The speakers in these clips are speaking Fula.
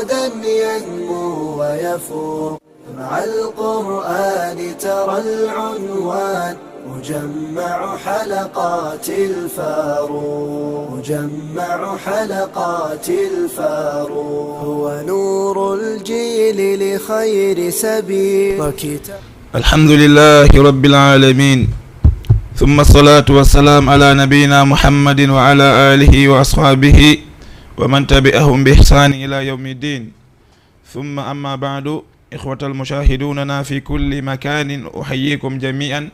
ينمو ويفوق مع القرآن ترى العنوان مجمع حلقات الفاروق هو نور الجيل لخير سبيل وكتاب. الحمد لله رب العالمين، ثم الصلاة والسلام على نبينا محمد وعلى آله وأصحابه ومن تبعهم بإحسان إلى يوم الدين. ثم أما بعد، إخوة المشاهدوننا في كل مكان، أحييكم جميعا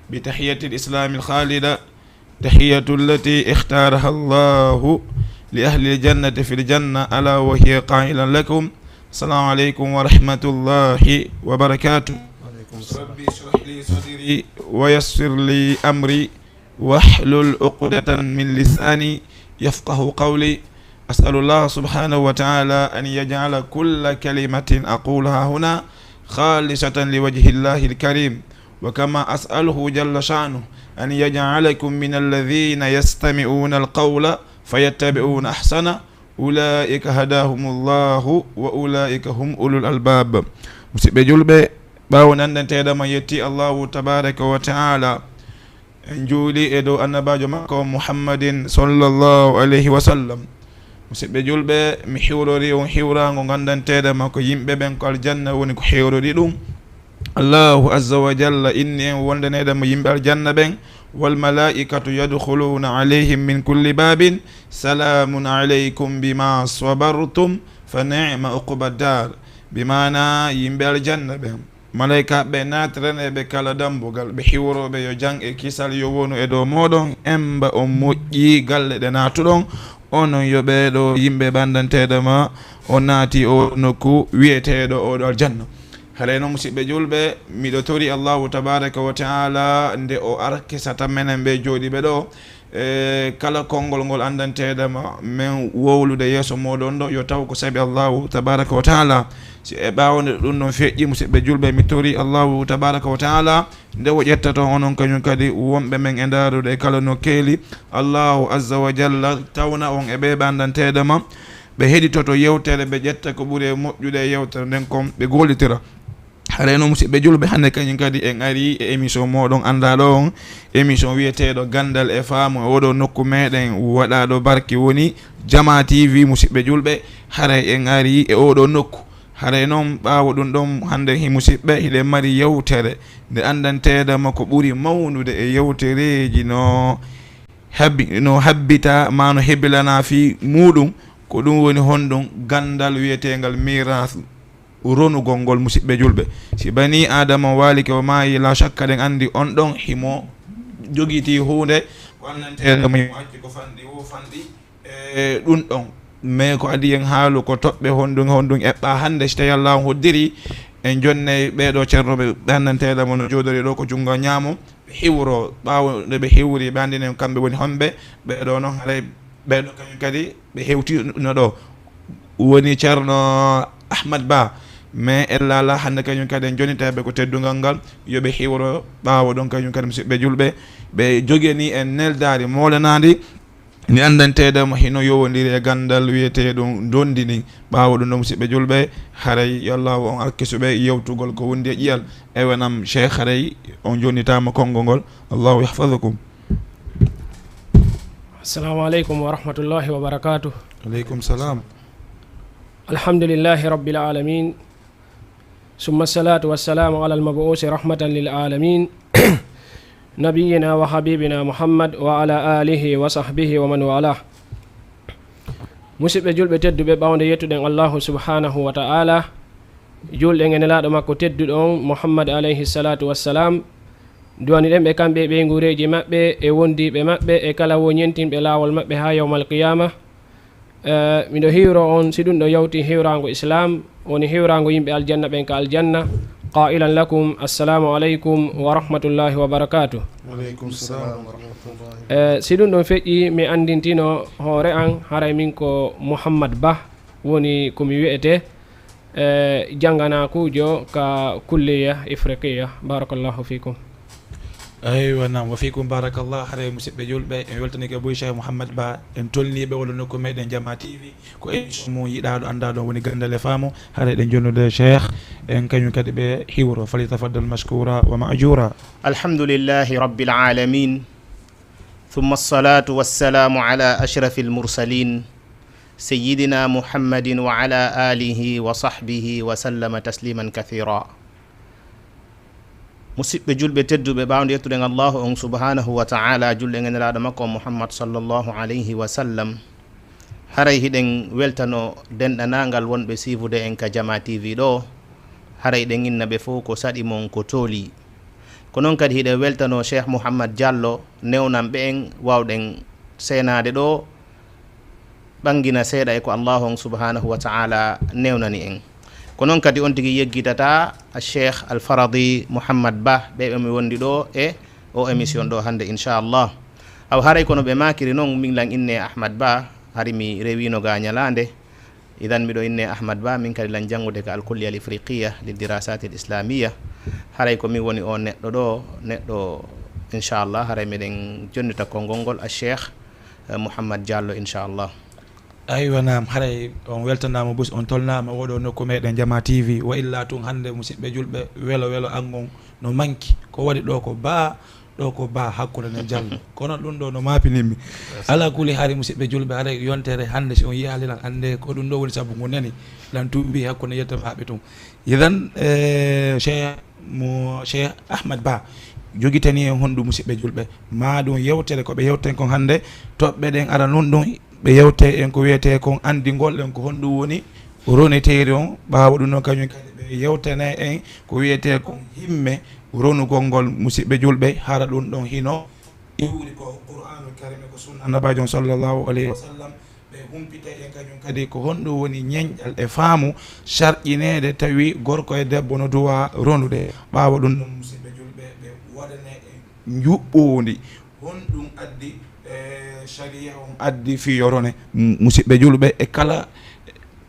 بتحية الإسلام الخالدة، تحية التي اختارها الله لأهل الجنة في الجنة، ألا وهي قائلا لكم السلام عليكم ورحمة الله وبركاته. ربي اشرح لي صدري ويسر لي أمري واحلل عقدة من لساني يفقه قولي. أسأل الله سبحانه وتعالى أن يجعل كل كلمة أقولها هنا خالصة لوجه الله الكريم، وكما أسأله جل شأنه أن يجعلكم من الذين يستمعون القول فيتبعون أحسنه، أولئك هداهم الله وأولئك هم أولو الألباب. مسيبي جلبي باو نندن تيدا ما يتي الله تبارك وتعالى انجولي إدو أنباجو مكو محمد صلى الله عليه وسلم. مسيبي جلبي محيوروري ونحيوران ونندن تيدا ما كو يمبي بنكو الجنة ونكو حيوروري لهم الله عز وجل إني وندن تيدا ما يمبي الجنة بن والملائكة يدخلون عليهم من كل باب سلام عليكم بما صبرتم فنعم عقبى الدار. بمعنى يمبي الجنة بن malaika be natrene be kala dambugal be hiwrobe yo jang e kisal yo wonu e do modon emba o moƴƴi galle de natudon onon yo be do yimbe bandantede ma o naati o nokku wiyetedo o do aljanna. haleno musibbe julbe mido tori Allahu tabaraka wa taala nde o arkisata menen be jodi be do kala kongol ngol andantede ma men wowlude yeso modon do yo taw ko sabi Allahu tabaraka wa taala. si e ɓawde ɗum noon feƴƴi musidɓe julɓe mi tori Allahu tabaraka wa taala nde o ƴettato onon kañum kadi wonɓe men e ndarude kala no keeli Allahu azza wa jalla tawna on e ɓe ɓandantede ma ɓe heɗitoto yewtere ɓe ƴetta ko ɓuuri e moƴƴude e yewtere nden kon ɓe gollitira. hareno musidɓe julɓe hannde kañum kadi en ari e émission moɗon andaɗo on émission wiyeteɗo gandal e faamu e oɗo nokku meɗen waɗaɗo barke woni Jama TV. musidɓe julɓe haray en ari e oɗo nokku haray noon ɓaawo ɗum ɗon hannde musidɓe hiɗen mari yewtere nde andantede ma ko ɓuri mawnude e yewtereji no habbita ma no hebbilana fi muɗum ko ɗum woni honɗum gandal wiyetegal mirasu ronugol ngol. musidɓe julɓe si bani adama walike o maayi la shakka ɗen andi on ɗon himo jogiti hunde ko andantede ma himo acci ko fanɗi wo fanɗi e ɗum ɗon mais ko adi en haalu ko toɓɓe honɗum eɓɓa hannde so tawi Allah hoddiri en jonne ɓeɗo ceernoɓe ɓandanteɗa mo no jodori ɗo ko jungo ñaamo ɓe hiwro ɓawo nde ɓe hiwri ɓe andinen kamɓe woni homɓe ɓeɗo noon haray ɓeɗo kañum kadi ɓe hewtino ɗo woni ceerno Ahmad Ba, mais ellala hannde kañum kadi en jonitaɓe ko teddugal ngal yoɓe hiwro ɓawo ɗon kañum kadi musidɓe julɓe ɓe jogeni en neldari molenadi ni andantede mo hino yowodiri e gandal wiyeteɗum dondini ɓawo ɗum ɗo musidɓe julɓe haray yo Allah on arkisuɓe yewtugol ko wondi e ƴiyal ewanam cheikh haray on jonitama konngol ngol. Allahu yahfadukum. Assalamu aleykum wa rahmatullahi wa barakatuh. Aleykum salam. Alhamdulillahi rabbil alamin, summa salatu wassalamu ala al-mabu'usi rahmatan lil alamin nabiyina wa habibina Muhammad wa ala alihi wa sahbihi wa man walah. musidɓe julɓe tedduɓe ɓawde yettuɗen Allahu subhanahu wa ta'ala julɗen e nelaɗo makko tedduɗon Muhammad alayhi salatu wassalam duwani ɗen ɓe kamɓe ɓe gureji maɓɓe e wondiɓe maɓɓe e kala woñentinɓe lawol maɓɓe ha yawmal qiyama. miɗo hiwro on si ɗum ɗo yawti hiwrago islam woni hiwrago yimɓe aljanna ɓen ka aljanna qailan lakum assalamu aleykum wa rahmatullahi wa barakatuh. si ɗum ɗon feƴƴi mi andintino hoore an haray min ko Mouhammad Ba woni komi wiyete janggana kuujo ka kulliya ifriqiya. barakallahu fikum. aywa nam wa fikum barakallah hare musidɓe julɓe en weltanike boy Cheikh Mouhammad Ba en tolniɓe walla nokku meɗen Jama TV ko émission mo yiɗaɗo andaɗo woni gandal e faamo hare ɗen jonnude Cheikh en kañum kadi ɓe hiwro falitafaddal mashkura wa ma'jura. alhamdulillahi rabbil alamin thumma assalatu wassalamu ala ashrafil mursalin sayyidina muhammadin wa ala alihi wa sahbihi wa sallama tasliman kathira. musidɓe julɓe tedduɓe ɓawde yettuɗen allahu on subhanahu wa ta'ala julɗe generaɗo makko muhammad sallllahu alayhi wa sallam haray hiɗen weltano denɗanagal wonɓe sifude en ka Jama TV ɗo haray ɗen inna ɓe fof ko saɗi mon ko tooli ko noon kadi hiɗen weltano Cheikh Mouhammad Diallo newnan ɓe en wawɗen senade ɗo ɓangina seeɗa e ko allahu on subhanahu wa ta'ala newnani en ko noon kadi on tigui yeggitata Cheikh Alfaradi Mouhammad Ba ɓe mi wondi ɗo e o émission ɗo hande inchallah. aw haray kono ɓe makiri noon min lan inne Ahmad Ba hari mi rewino ga ñalande idan miɗo inne Ahmad Ba min kadi lan janngude ka alkulliya al ifriqiya lil dirasat al islamia haray ko min woni o neɗɗo ɗo neɗɗo inchallah haray miɗen jonnita konngol ngol Cheikh Mouhammad Diallo inchallah. aywa nam haray on weltanama bus on tolnama oɗo nokku meɗen Jama TV wa illa tun hande musidɓe julɓe welo angon no manki ko waɗi ɗo ko ba hakkude ne Diallo kono ɗum ɗo no mapinimmi ala kuli haari musidɓe julɓe haray yontere hande si on yihalilan ande ko ɗum ɗo woni saabu ngu nani lan tuubi hakkude yettama haɓe tun idan Cheikh Ahmad Ba jogitani en honɗu musidɓe julɓe ma ɗum yewtere koɓe yewten kon hande toɓɓe ɗen ara non ɗum ɓe yewte en ko wiyete kon andigol en ko honɗum woni roneteri on ɓawa ɗum noon kañum kadi ɓe yewtene en ko wiyete kon himme ronugol ngol musidɓe julɓe haara ɗum ɗon hino iwri ko Qur'anul Karim ko sunna annabajo sallllahu alayhi wa sallam ɓe humpita en kañum kadi ko honɗum woni ñeñƴal e faamu sarƴinede tawi gorko e debbo no duwa ronude ɓawa ɗum ɗon musidɓe julɓe ɓe waɗane en juɓɓodi honɗum addi sharia on addi fiyorone musidɓe julɓe e kala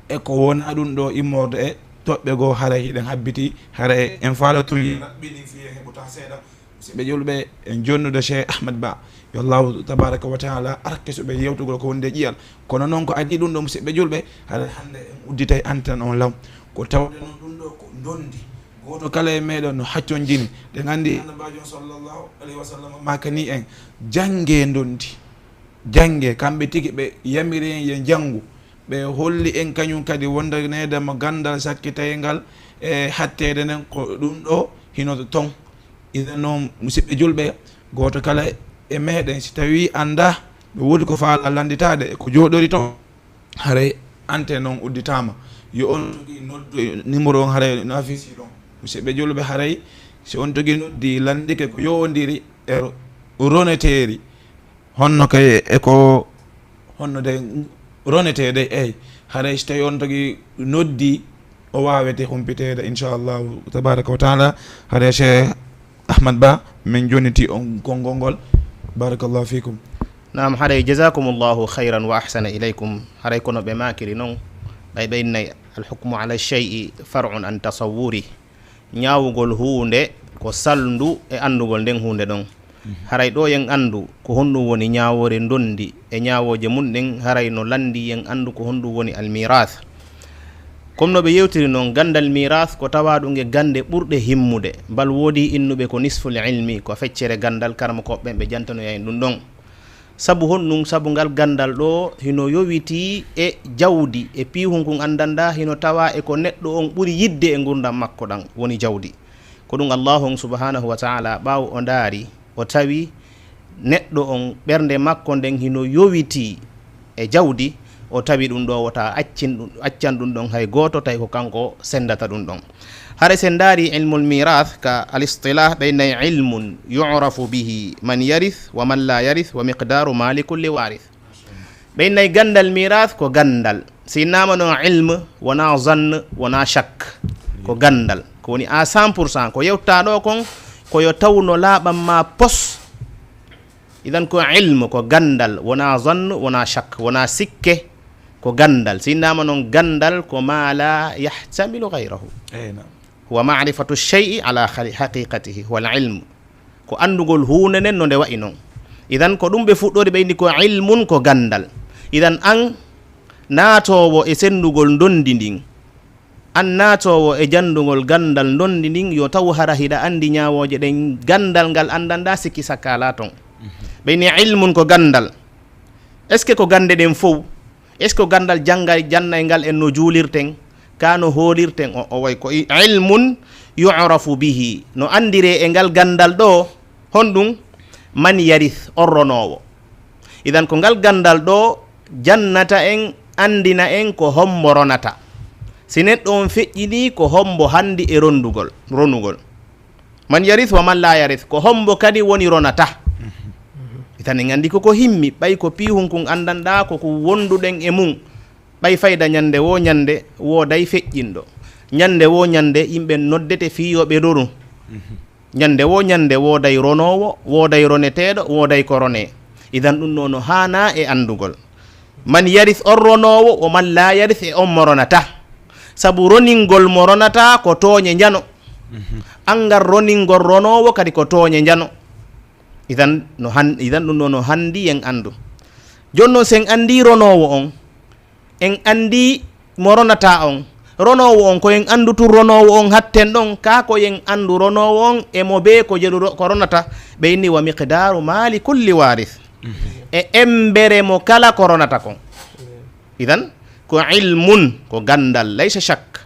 e ko wona ɗum ɗo immorde e toɓɓe goo haara hiɗen habbiti haara en falatuli raɓɓiɗin fiye heɓuta seeɗa musidɓe julɓe en jonnude Cheikh Ahmad Ba yo allahu tabaraka wa taala arke suɓe yewtugol ko wonde ƴiyal kono noon ko adi ɗum ɗo musidɓe julɓe haara hande en udditay antenne on law ko tawde noon ɗum ɗo ko dondi goto kala e meɗen no haccon jini ɗen andi annabajo sallllahu alayhi wa sallam makani en jangge dondi jange kamɓe tigi ɓe yamiri en ye janggu ɓe holli en kañum kadi wondanedemo gandal sakkitayngal e hattede nden ko ɗum ɗo hinoto ton iden noon musidɓe julɓe goto kala e meɗen si tawi anda ɓe woodi ko faala landitade ko joɗori ton haray ante noon udditama yo on togui noddu numéro on haray no affici ɗon musidɓe julɓe haray si on togui noddi landike ko yowodiri e roneteri honno kay eko honno de ronetede eyyi haray so tawi on togui noddi o wawete humpitede inchallahu tabaraka wa taala haray Cheikh Ahmad Ba min joniti on konngol ngol barakallahu fikum. nam haray jazakumullahu khayran wa ahsana ilaykum haray kono ɓe makiri noon ɓay innay alhukmu ala shay'i far'un an tasawwuri ñawugol hunde ko salndu e andugol nden hunde ɗon haray ɗo yen andu ko honɗum woni ñawore dondi e ñawoje mum ɗen haray no landi yen andu ko honɗum woni almirath comme no ɓe yewtiri noon gandal mirath ko tawa ɗum e gande ɓurɗe himmude bal woodi innuɓe ko nisful ilmi ko feccere gandal karma koɓɓe ɓe jantanoya en ɗum ɗon sabu honɗum sabu ngal gandal ɗo hino yowiti e jawdi e pihunkum andanda hino tawa e ko neɗɗo on ɓuuri yidde e gurdam makko ɗan woni jawdi ko ɗum allahu on subhanahu wa taala ɓaw o daari o tawi neɗɗo on ɓernde makko nden hino yowiti e jawdi o tawi ɗum ɗo wota accan ɗum ɗon hay goto tawi ko kanko sendata ɗum ɗon hare sen daari ilmul mirath ka al istilah ɓeynay ilmun yu'rafu bihi man yarith wa man la yarith wa miqdaru mali kulli warith ɓeynay gandal mirath ko gandal sinnama noon ilme wona zanne wona shak ko gandal ko woni à 100% ko yewta ɗo kon koyo tawno laaɓan ma pos idan ko ilme ko gandal wona zanne wona shak wona sikke ko gandal sinnama noon gandal ko ma la yahtamilu gayrahu huwa marifatu shay'i ala haqiqatihi huwa al ilm ko andugol hunde nden no nde wayi noon. Idan ko ɗum ɓe fuɗɗori ɓe indi ko ilmun ko gandal. Idan an naatowo e sendugol dondi ndin, an naatowo e jandugol gandal dondi ndin, yo taw hara hiɗa andi ñawoje ɗen gandal ngal andanda sikki sakkala ton. Ɓe inni ilmun ko gandal. Est ce que ko gande ɗen fof, est ce que gandal jannay ngal en no juulirten ka no hoolirten o way ko ilmun yu'rafu bihi, no andire e ngal gandal ɗo honɗum man yarith orronowo. Idan ko ngal gandal ɗo jannata en andina en ko hombo ronata. Si neɗɗo on feƴƴini ko hombo handi e ronugol. Man yarith wa man la yarith, ko hombo kadi woni ronata. Itan en andi koko himmi ɓay ko pihun kun andanɗa koko wonduɗen e mum. ɓay fayda ñande wo ñande wooday feƴƴinɗo, ñande wo ñande yimɓe noddete fiyoɓe roru, ñande wo ñande wooday ronowo, wooday roneteɗo, wooday ko rone. Idan ɗum ɗo no hana e andugol. Man yarith on ronowo, o man la yarith e on mo ronata. Sabu roningol mo ronata ko tooñe jano, angal roningol ronowo kadi ko tooñe jano. Idan ɗum ɗo no handi en andu. Jonno sen andi ronowo on, en andi mo ronata on, ronowo on ko en andutu ronowo on hatten ɗon, ka ko en andu ronowo on e mo be ko jeɗu ko ronata. Ɓe inni wa miqdaru mali kulli warith, e embere mo kala ko ronata kon. Idan ko ilmun, ko gandal, laysa shak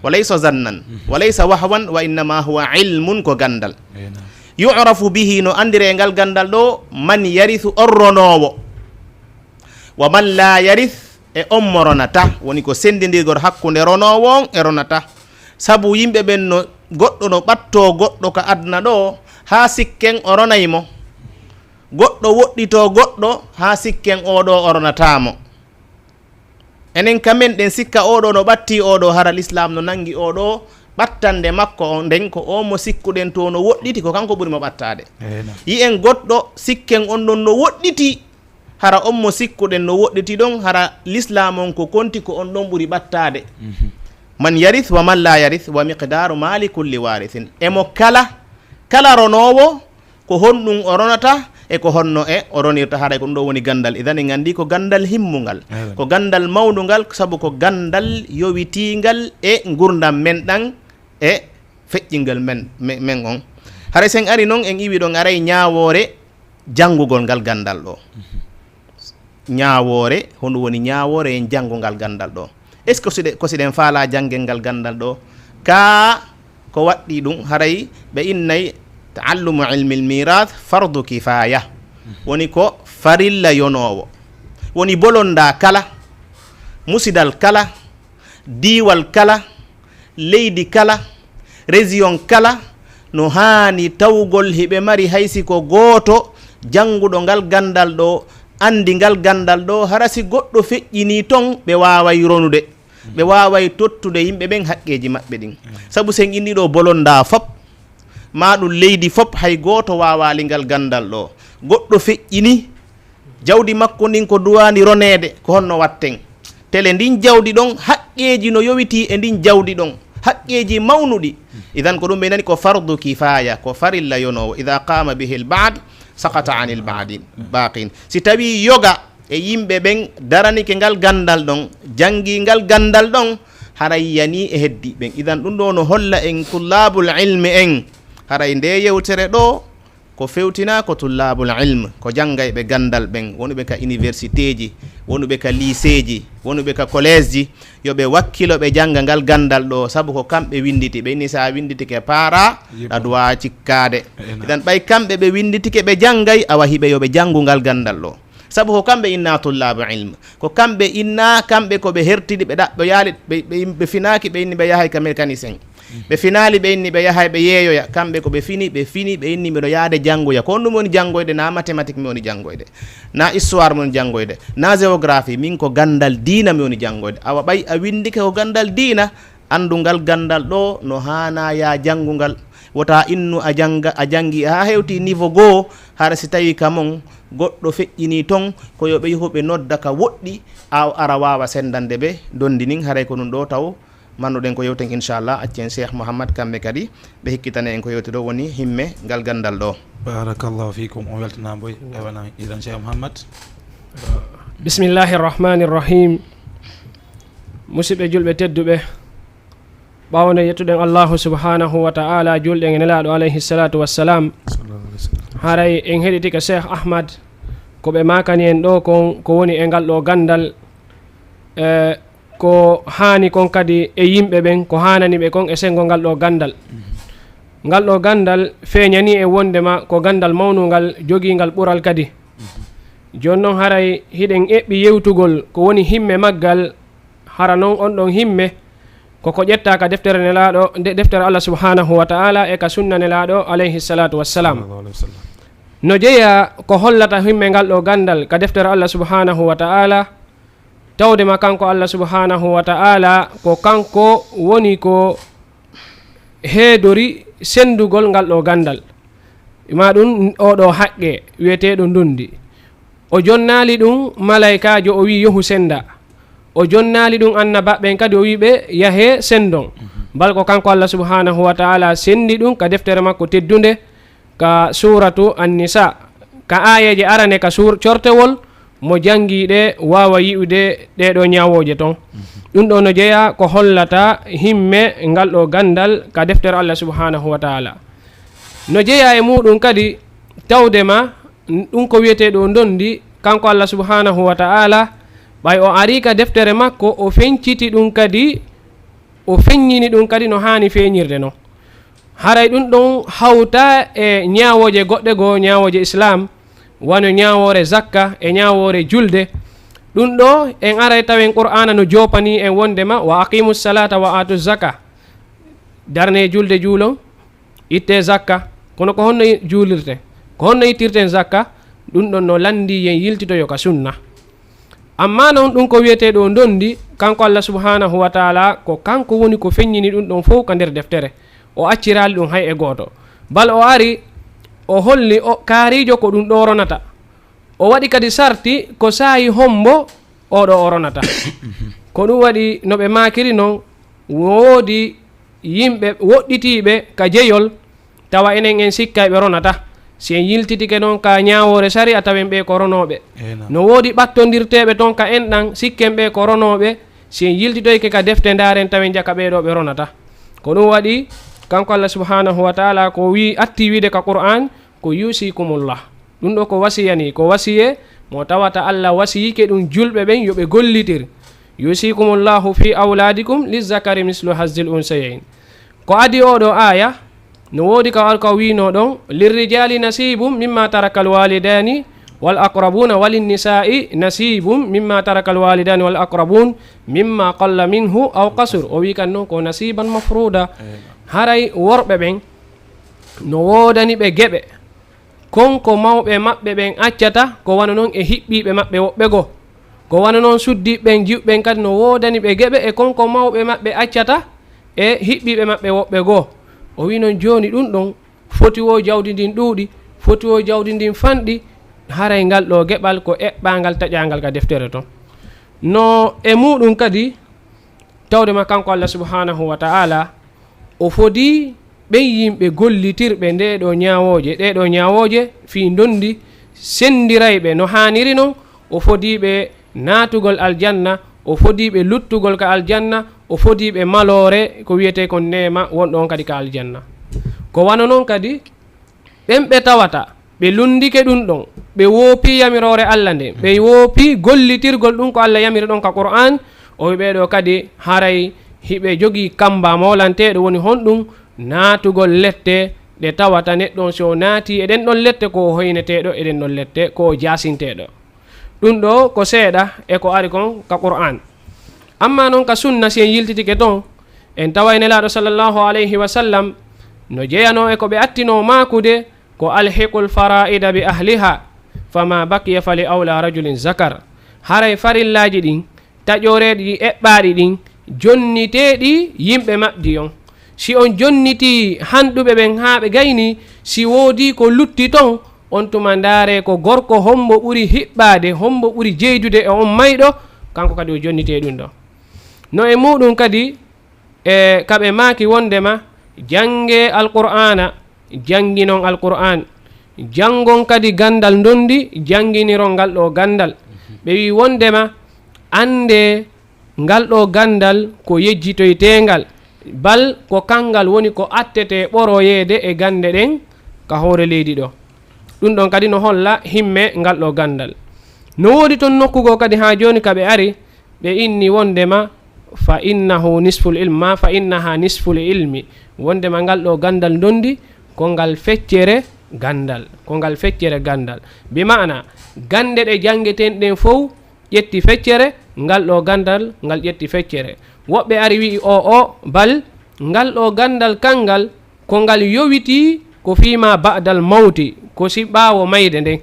wa laysa zannan wa laysa wahwan, wa innama huwa ilmun, ko gandal. Yu'rafu bihi, no andire ngal gandal ɗo, man yarithu on ronowo, wa man la yarith e on mo ronata. Woni ko sendidirgol hakkunde ronowo on e ronata. Sabu yimɓe ɓen no goɗɗo no ɓatto goɗɗo ka adna ɗo ha sikken o ronaymo, goɗɗo woɗɗito goɗɗo ha sikken oɗo o ronatamo. Enen kamen ɗen sikka oɗo no ɓatti oɗo hara l'islam no nangi oɗo ɓattande makko on nden ko o mo sikkuɗen to no woɗɗiti ko kanko ɓuri mo ɓattade. Yi en goɗɗo sikken on ɗon no woɗɗiti, hara on mo sikkuɗen no woɗɗiti ɗon, hara l'islam on ko konti ko on ɗon ɓuri ɓattade. Man yarith wa man la yarith wa miqdaru mali kulli warithin. Emo kala ronowo ko honɗum o ronata e ko honno e o ronirta, haɗa ko ɗum ɗo woni gandal. Idan en andi ko gandal himmungal, ko gandal mawnugal, sabu ko gandal yowitingal e gurdam men ɗan e feƴƴingal men on. Hara sen ari noon en iwi ɗon aray ñawore jangugol ngal gandal ɗo. Ñawore hono woni ñawore en jangugal gandal ɗo. Est ce que ko siɗen faala jangel ngal gandal ɗo, ka ko waɗɗi ɗum haray ɓe innay ta'allumu ilmi al-mirath fardu kifaya, woni ko farilla yonowo, woni bolonda kala, musidal kala, diwal kala, leydi kala, région kala, no hani tawgol hiɓe mari haysi ko goto janguɗo ngal gandal ɗo, andi ngal gandal ɗo, harasi goɗɗo feƴƴini ton ɓe waway ronude, ɓe waway tottude yimɓe ɓen haqqeji maɓɓe ɗin. Sabu sen inni ɗo bolonda fop, ma ɗum leydi fop, hay goto wawali ngal gandal ɗo. Goɗɗo feƴƴini jawdi makko ndin ko duwani ronede, ko honno watten tele ndin jawdi ɗon, haqqeji no yowiti e ndin jawdi ɗon, haqqeji mawnuɗi. Idan ko ɗum ɓe nani ko fardu kifaya, ko farilla yonowo. Ida qama bihi l-ba'd sakata anil baqin. Si tawi yoga e yimɓe ɓen daranike ngal gandal ɗon, jangi ngal gandal ɗon, haray yani e heddi ɓen. Idan ɗum ɗo no holla en tullabul ilmi en, haray nde yewtere ɗo ko fewtina ko tullabul ilm, ko janggayɓe gandal ɓen, wonuɓe ka université ji, wonuɓe ka lycée ji, wonuɓe ka collège ji, yoɓe wakkilo ɓe jangga ngal gandal ɗo, sabu ko kamɓe winditi. ɓe inni sa winditike para a duwa cikkade. Idan ɓay kamɓe ɓe winditike ɓe janggay, awa hiɓe yoɓe janggu ngal gandal ɗo, sabu ko kamɓe inna tullabu ilm, ko kamɓe inna, kamɓe ko ɓe hertiɗi ɓe ɗaɓɓe yaali ɓe finaki, ɓe inni ɓe yahay ka mécanicien, ɓe finali ɓe inni ɓe yahay ɓe yeeyoya. Kamɓe ko ɓe fini ɓe inni miɗo yaade janggoya. Ko on ɗum woni janggoyde, na mathématique mi woni janggoyde, na histoire mi woni janggoyde, na géographie, min ko gandal diina mi woni janggoyde. Awa ɓay a windike ko gandal diina, andungal gandal ɗo no hana ya jangugal. Wota innu a jangi ha hewti niveau goo, hara si tawi kamon goɗɗo feƴƴini ton, ko yoɓe yahuɓe nodda ka woɗɗi, ara wawa sendande ɓe dondi nin. Haray ko ɗum ɗo taw mannuɗen ko yewten inchallah accen Cheikh Mouhammad kamɓe kadi ɓe hikkitane en ko yewti ɗo woni himme ngal gandal ɗo. barakallahu fikum o weltana boy ewana idan Cheikh Mouhammad. bismillahi rrahmani rrahim. musidɓe julɓe tedduɓe, ɓawde yettuɗen allahu subhanahu wa ta'ala julɗen e nelaɗo alayhi salatu wassalam, haray en heɗitika Cheikh Ahmad ko ɓe makani en ɗo kon ko woni e ngal ɗo gandal ko hani kon kadi e yimɓe ɓen ko hanani ɓe kon e sengo ngal ɗo gandal. Ngal ɗo gandal feeñani e wondema ko gandal mawnugal joguigal ɓural kadi. Joni noon haray hiɗen eɓɓi yewtugol ko woni himme maggal. Hara noon on ɗon himme koko ƴetta ka deftere nelaɗo deftere Allah subhanahu wa ta'ala e ka sunna nelaɗo alayhi salatu wassalam. No jeeya ko hollata himme ngal ɗo gandal ka deftere Allah subhanahu wa ta'ala, tawdema kanko Allah subhanahu wa ta'ala ko kanko woni ko heedori sendugol ngal ɗo gandal, ma ɗum oɗo haqqe wiyeteɗo ndundi. O jonnali ɗum malaikajo o wi yohu senda, o jonnali ɗum annabaɓen kadi o wiɓe yahe sendon. Bal ko kanko Allah subhanahu wa ta'ala sendi ɗum ka deftere makko teddunde ka suratu an-nisa ka ayeje arane ka cortewol mo jangiɗe wawa yi'ude ɗeɗo ñawoje ton. ɗum ɗo no jeeya ko hollata himme ngal ɗo gandal ka deftere Allah subhanahu wa ta'ala. No jeeya e muɗum kadi tawdema ɗum ko wiyeteɗo ndondi kanko Allah subhanahu wa ta'ala ɓay o ari ka deftere makko o feñciti ɗum kadi o feññini ɗum kadi no hani feñirde no. Haray ɗum ɗon hawta e ñawoje goɗɗe goo ñawoje islam wano ñawore zakka e ñawore julde. ɗum ɗo en aray tawen qur'ana no jopani en wondema wa aqimu salata wa atu zaka, darne julde juulon itte zakka. Kono ko honno juulirte ko honno ittirten zakka, ɗum ɗon no landi yen yiltitoyo ka sunna. Amma noon ɗum ko wiyeteɗo ndondi kanko Allah subhanahu wa ta'ala ko kanko woni ko feññini ɗum ɗon fof ka nder deftere, o accirali ɗum hay e goto. Bal o ari o holli o kaarijo ko ɗum ɗo ronata, o waɗi kadi sarti ko saayi hombo oɗo o ronata. Ko ɗum waɗi no ɓe makiri noon woodi yimɓe woɗɗitiɓe ka jeyol tawa enen en sikka ɓe ronata. Si en yiltitike noon ka ñawore sari a tawen ɓe ko ronoɓe. No woodi ɓattodirteɓe toon ka en ɗan sikken ɓe ko ronoɓe. Si en yiltitoyke ka defte daren tawen jaka ɓeɗo ɓe ronata. Ko ɗum waɗi kanko Allah subhanahu wa ta'ala ko wi atti wiide ka Qur'an ko yusikumullah. ɗum ɗo ko wasiyani ko wasiye mo tawata Allah wasiyike ɗum julɓe ɓen yoɓe gollitir. yusikumullahu fi awladikum lizzakari mislu hazzil unsayain. Ko adi oɗo aya no woodi ka alka wino ɗon lirrijali nasibum mimma taraka alwalidani wal aqrabuna walinnisa'i nasibum mimma taraka alwalidani wal aqrabun mimma qalla minhu aw qasur. O wi kan noon ko nasiban mafruda. Haray worɓe ɓen no woodani ɓe geɓe konko mawɓe maɓɓe ɓen accata ko wana noon e hiɓɓiɓe maɓɓe woɓɓe goo, ko wana noon suddiɓen jiɓɓen kadi no woodani ɓe geɓe e konko mawɓe maɓɓe accata e hiɓɓiɓe maɓɓe woɓɓe goo. O wi noon joni ɗum ɗon foti wo jawdi ndin ɗuuɗi, foti wo jawdi ndin fanɗi. Haray ngal ɗo geɓal ko eɓɓangal taƴangal ka deftere ton. No e muɗum kadi tawdema kanko Allah subhanahu wa ta'ala o fodi ɓen yimɓe gollitirɓe ɗeɗo ñawoje fi dondi sendirayɓe no haniri noon. O fodiɓe natugol aljanna, o fodiɓe luttugol ka aljanna, o fodiɓe malore ko wiyete kon nema wonɗon kadi ka aljanna. Ko wana noon kadi ɓen ɓe tawata ɓe lundike ɗum ɗon, ɓe woopi yamirore Allah nde, ɓe woopi gollitirgol ɗum ko Allah yamiri ɗon ka Qur'an. O wi ɓeɗo kadi haray hiɓe jogui kamba mawlanteɗo woni honɗum natugol lette ɗe tawata neɗɗon so naati eɗen ɗon lette ko hoyneteɗo, eɗen ɗon lette ko jasinteɗo. ɗum ɗo ko seeɗa e ko ari kon ka Qur'an. Amma noon ka sunna si en yiltitike ton en tawa nelaɗo sallallahu alayhi wa sallam no jeyano e ko ɓe attino makude ko alhiqul fara'ida bi ahliha fama baqiya fali awla rajulin zakar. Haray farillaji ɗin taƴoreɗi eɓɓaɗi ɗin jonniteɗi yimɓe maɓdi on. Si on jonniti hanɗuɓe ɓen ha ɓe gayni, si woodi ko lutti ton on tuma ndaare ko gorko hombo ɓuri hiɓɓade, hombo ɓuri jeydude e on mayɗo, kanko kadi o jonnite ɗum ɗo. No e muɗum kadi e kaɓe maaki wondema jange alqur'ana janginon alqur'an, jangon kadi gandal dondi janginiron ngal ɗo gandal. ɓe wi wondema ande ngal ɗo gandal ko yejjitoytengal, bal ko kangal woni ko attete ɓoroyede e gande ɗen ka hoore leydi ɗo. ɗum ɗon kadi no holla himme ngal ɗo gandal. no woodi toon nokkugo kadi ha joni kaɓe ari ɓe inni wondema fa innahu nisful ilma fa innaha nisful ilmi, wondema ngal ɗo gandal dondi ko ngal feccere gandal, ko ngal feccere gandal. bi mana gande ɗe jangeten ɗen fof ƴetti feccere, ngal ɗo gandal ngal ƴetti feccere. woɓɓe ari wi o bal ngal ɗo gandal kangal ko ngal yowiti ko fima ba'dal mawti, ko si ɓaawo mayde nden,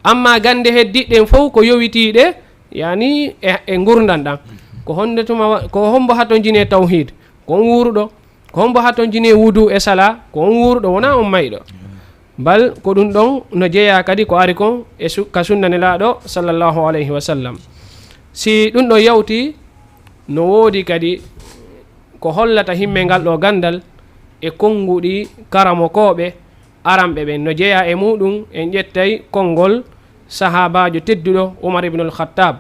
amma gande heddiɗen fof ko yowitiɗe yani e gurdan ɗam. ko honde tuma ko hombo hato jine tawhid, ko on wuruɗo, ko hombo hato jine wudu e sala, ko on wuruɗo wona on mayɗo. bal ko ɗum ɗon no jeeya kadi ko ari kon e ka sunnanelaɗo sallllahu alayhi wa sallam. si ɗum ɗo yawti no woodi kadi ko hollata himme ngal ɗo gandal e konnguɗi karamokoɓe aranɓe ɓen no jeeya e muɗum. en ƴettay konngol sahabajo tedduɗo Umar ibnul Khattab,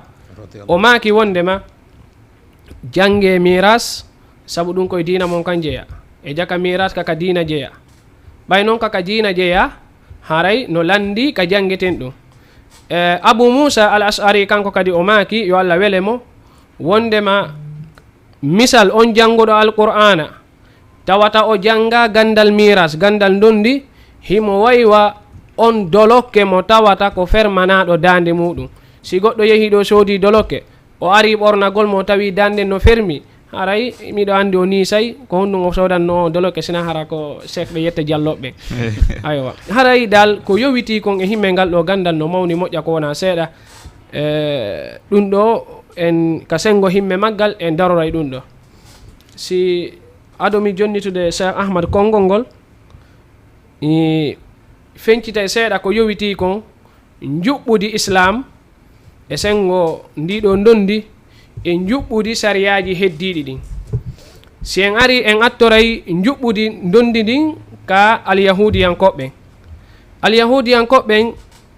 o maaki wondema jange miras sabu ɗum koye dina mon kan jeeya, e jaka miras kaka dina jeeya. ɓay noon kaka dina jeeya haray no landi ka jangeten ɗum. Abu Musa al Ash'ari kanko kadi o maaki yo Allah wele mo wondema misal on janguɗo alqur'ana tawata o janga gandal miras, gandal dondi, himo waywa on dolokke mo tawata ko fermanaɗo dande muɗum. si goɗɗo yehi ɗo soodi dolokke, o ari ɓornagol mo tawi dande no fermi, haray miɗo andi o nisay ko honɗum o sodanno dolokke, sina hara ko chef ɓe yette jalloɓe aywa haray dal ko yowiti kon e himme ngal ɗo gandal no mawni moƴƴa ko wona seeɗa. ɗum ɗo en ka sengo himme maggal en daroray ɗum ɗo. si adomi jonnitude Cheikh Ahmad konngol ngol fencitay seeɗa ko yowiti kon juɓɓudi islam e sengo ndiɗo dondi e juɓɓudi sariyaji heddiɗi ɗin. si en ari en attoray juɓɓudi dondi ɗin ka alyahudiyankoɓɓen. alyahudiyankoɓɓen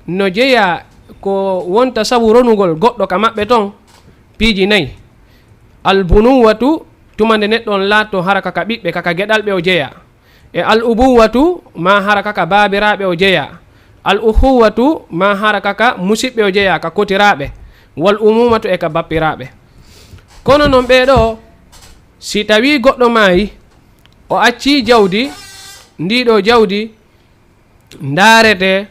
no jeeya ko wonta sabu ronugol goɗɗo ka maɓɓe ton piiji nayyi. albunuwatu tumande neɗɗon laatto hara kaka ɓiɓɓe kaka geɗalɓe o jeeya, e al ubuwatu ma hara kaka baabiraɓe o jeeya, al uhuwatu ma hara kaka musidɓe o jeeya ka kotiraɓe, wal umumatu e ka bappiraɓe. kono noon ɓeɗo si tawi goɗɗo maayi o acci jawdi, ndiɗo jawdi ndarete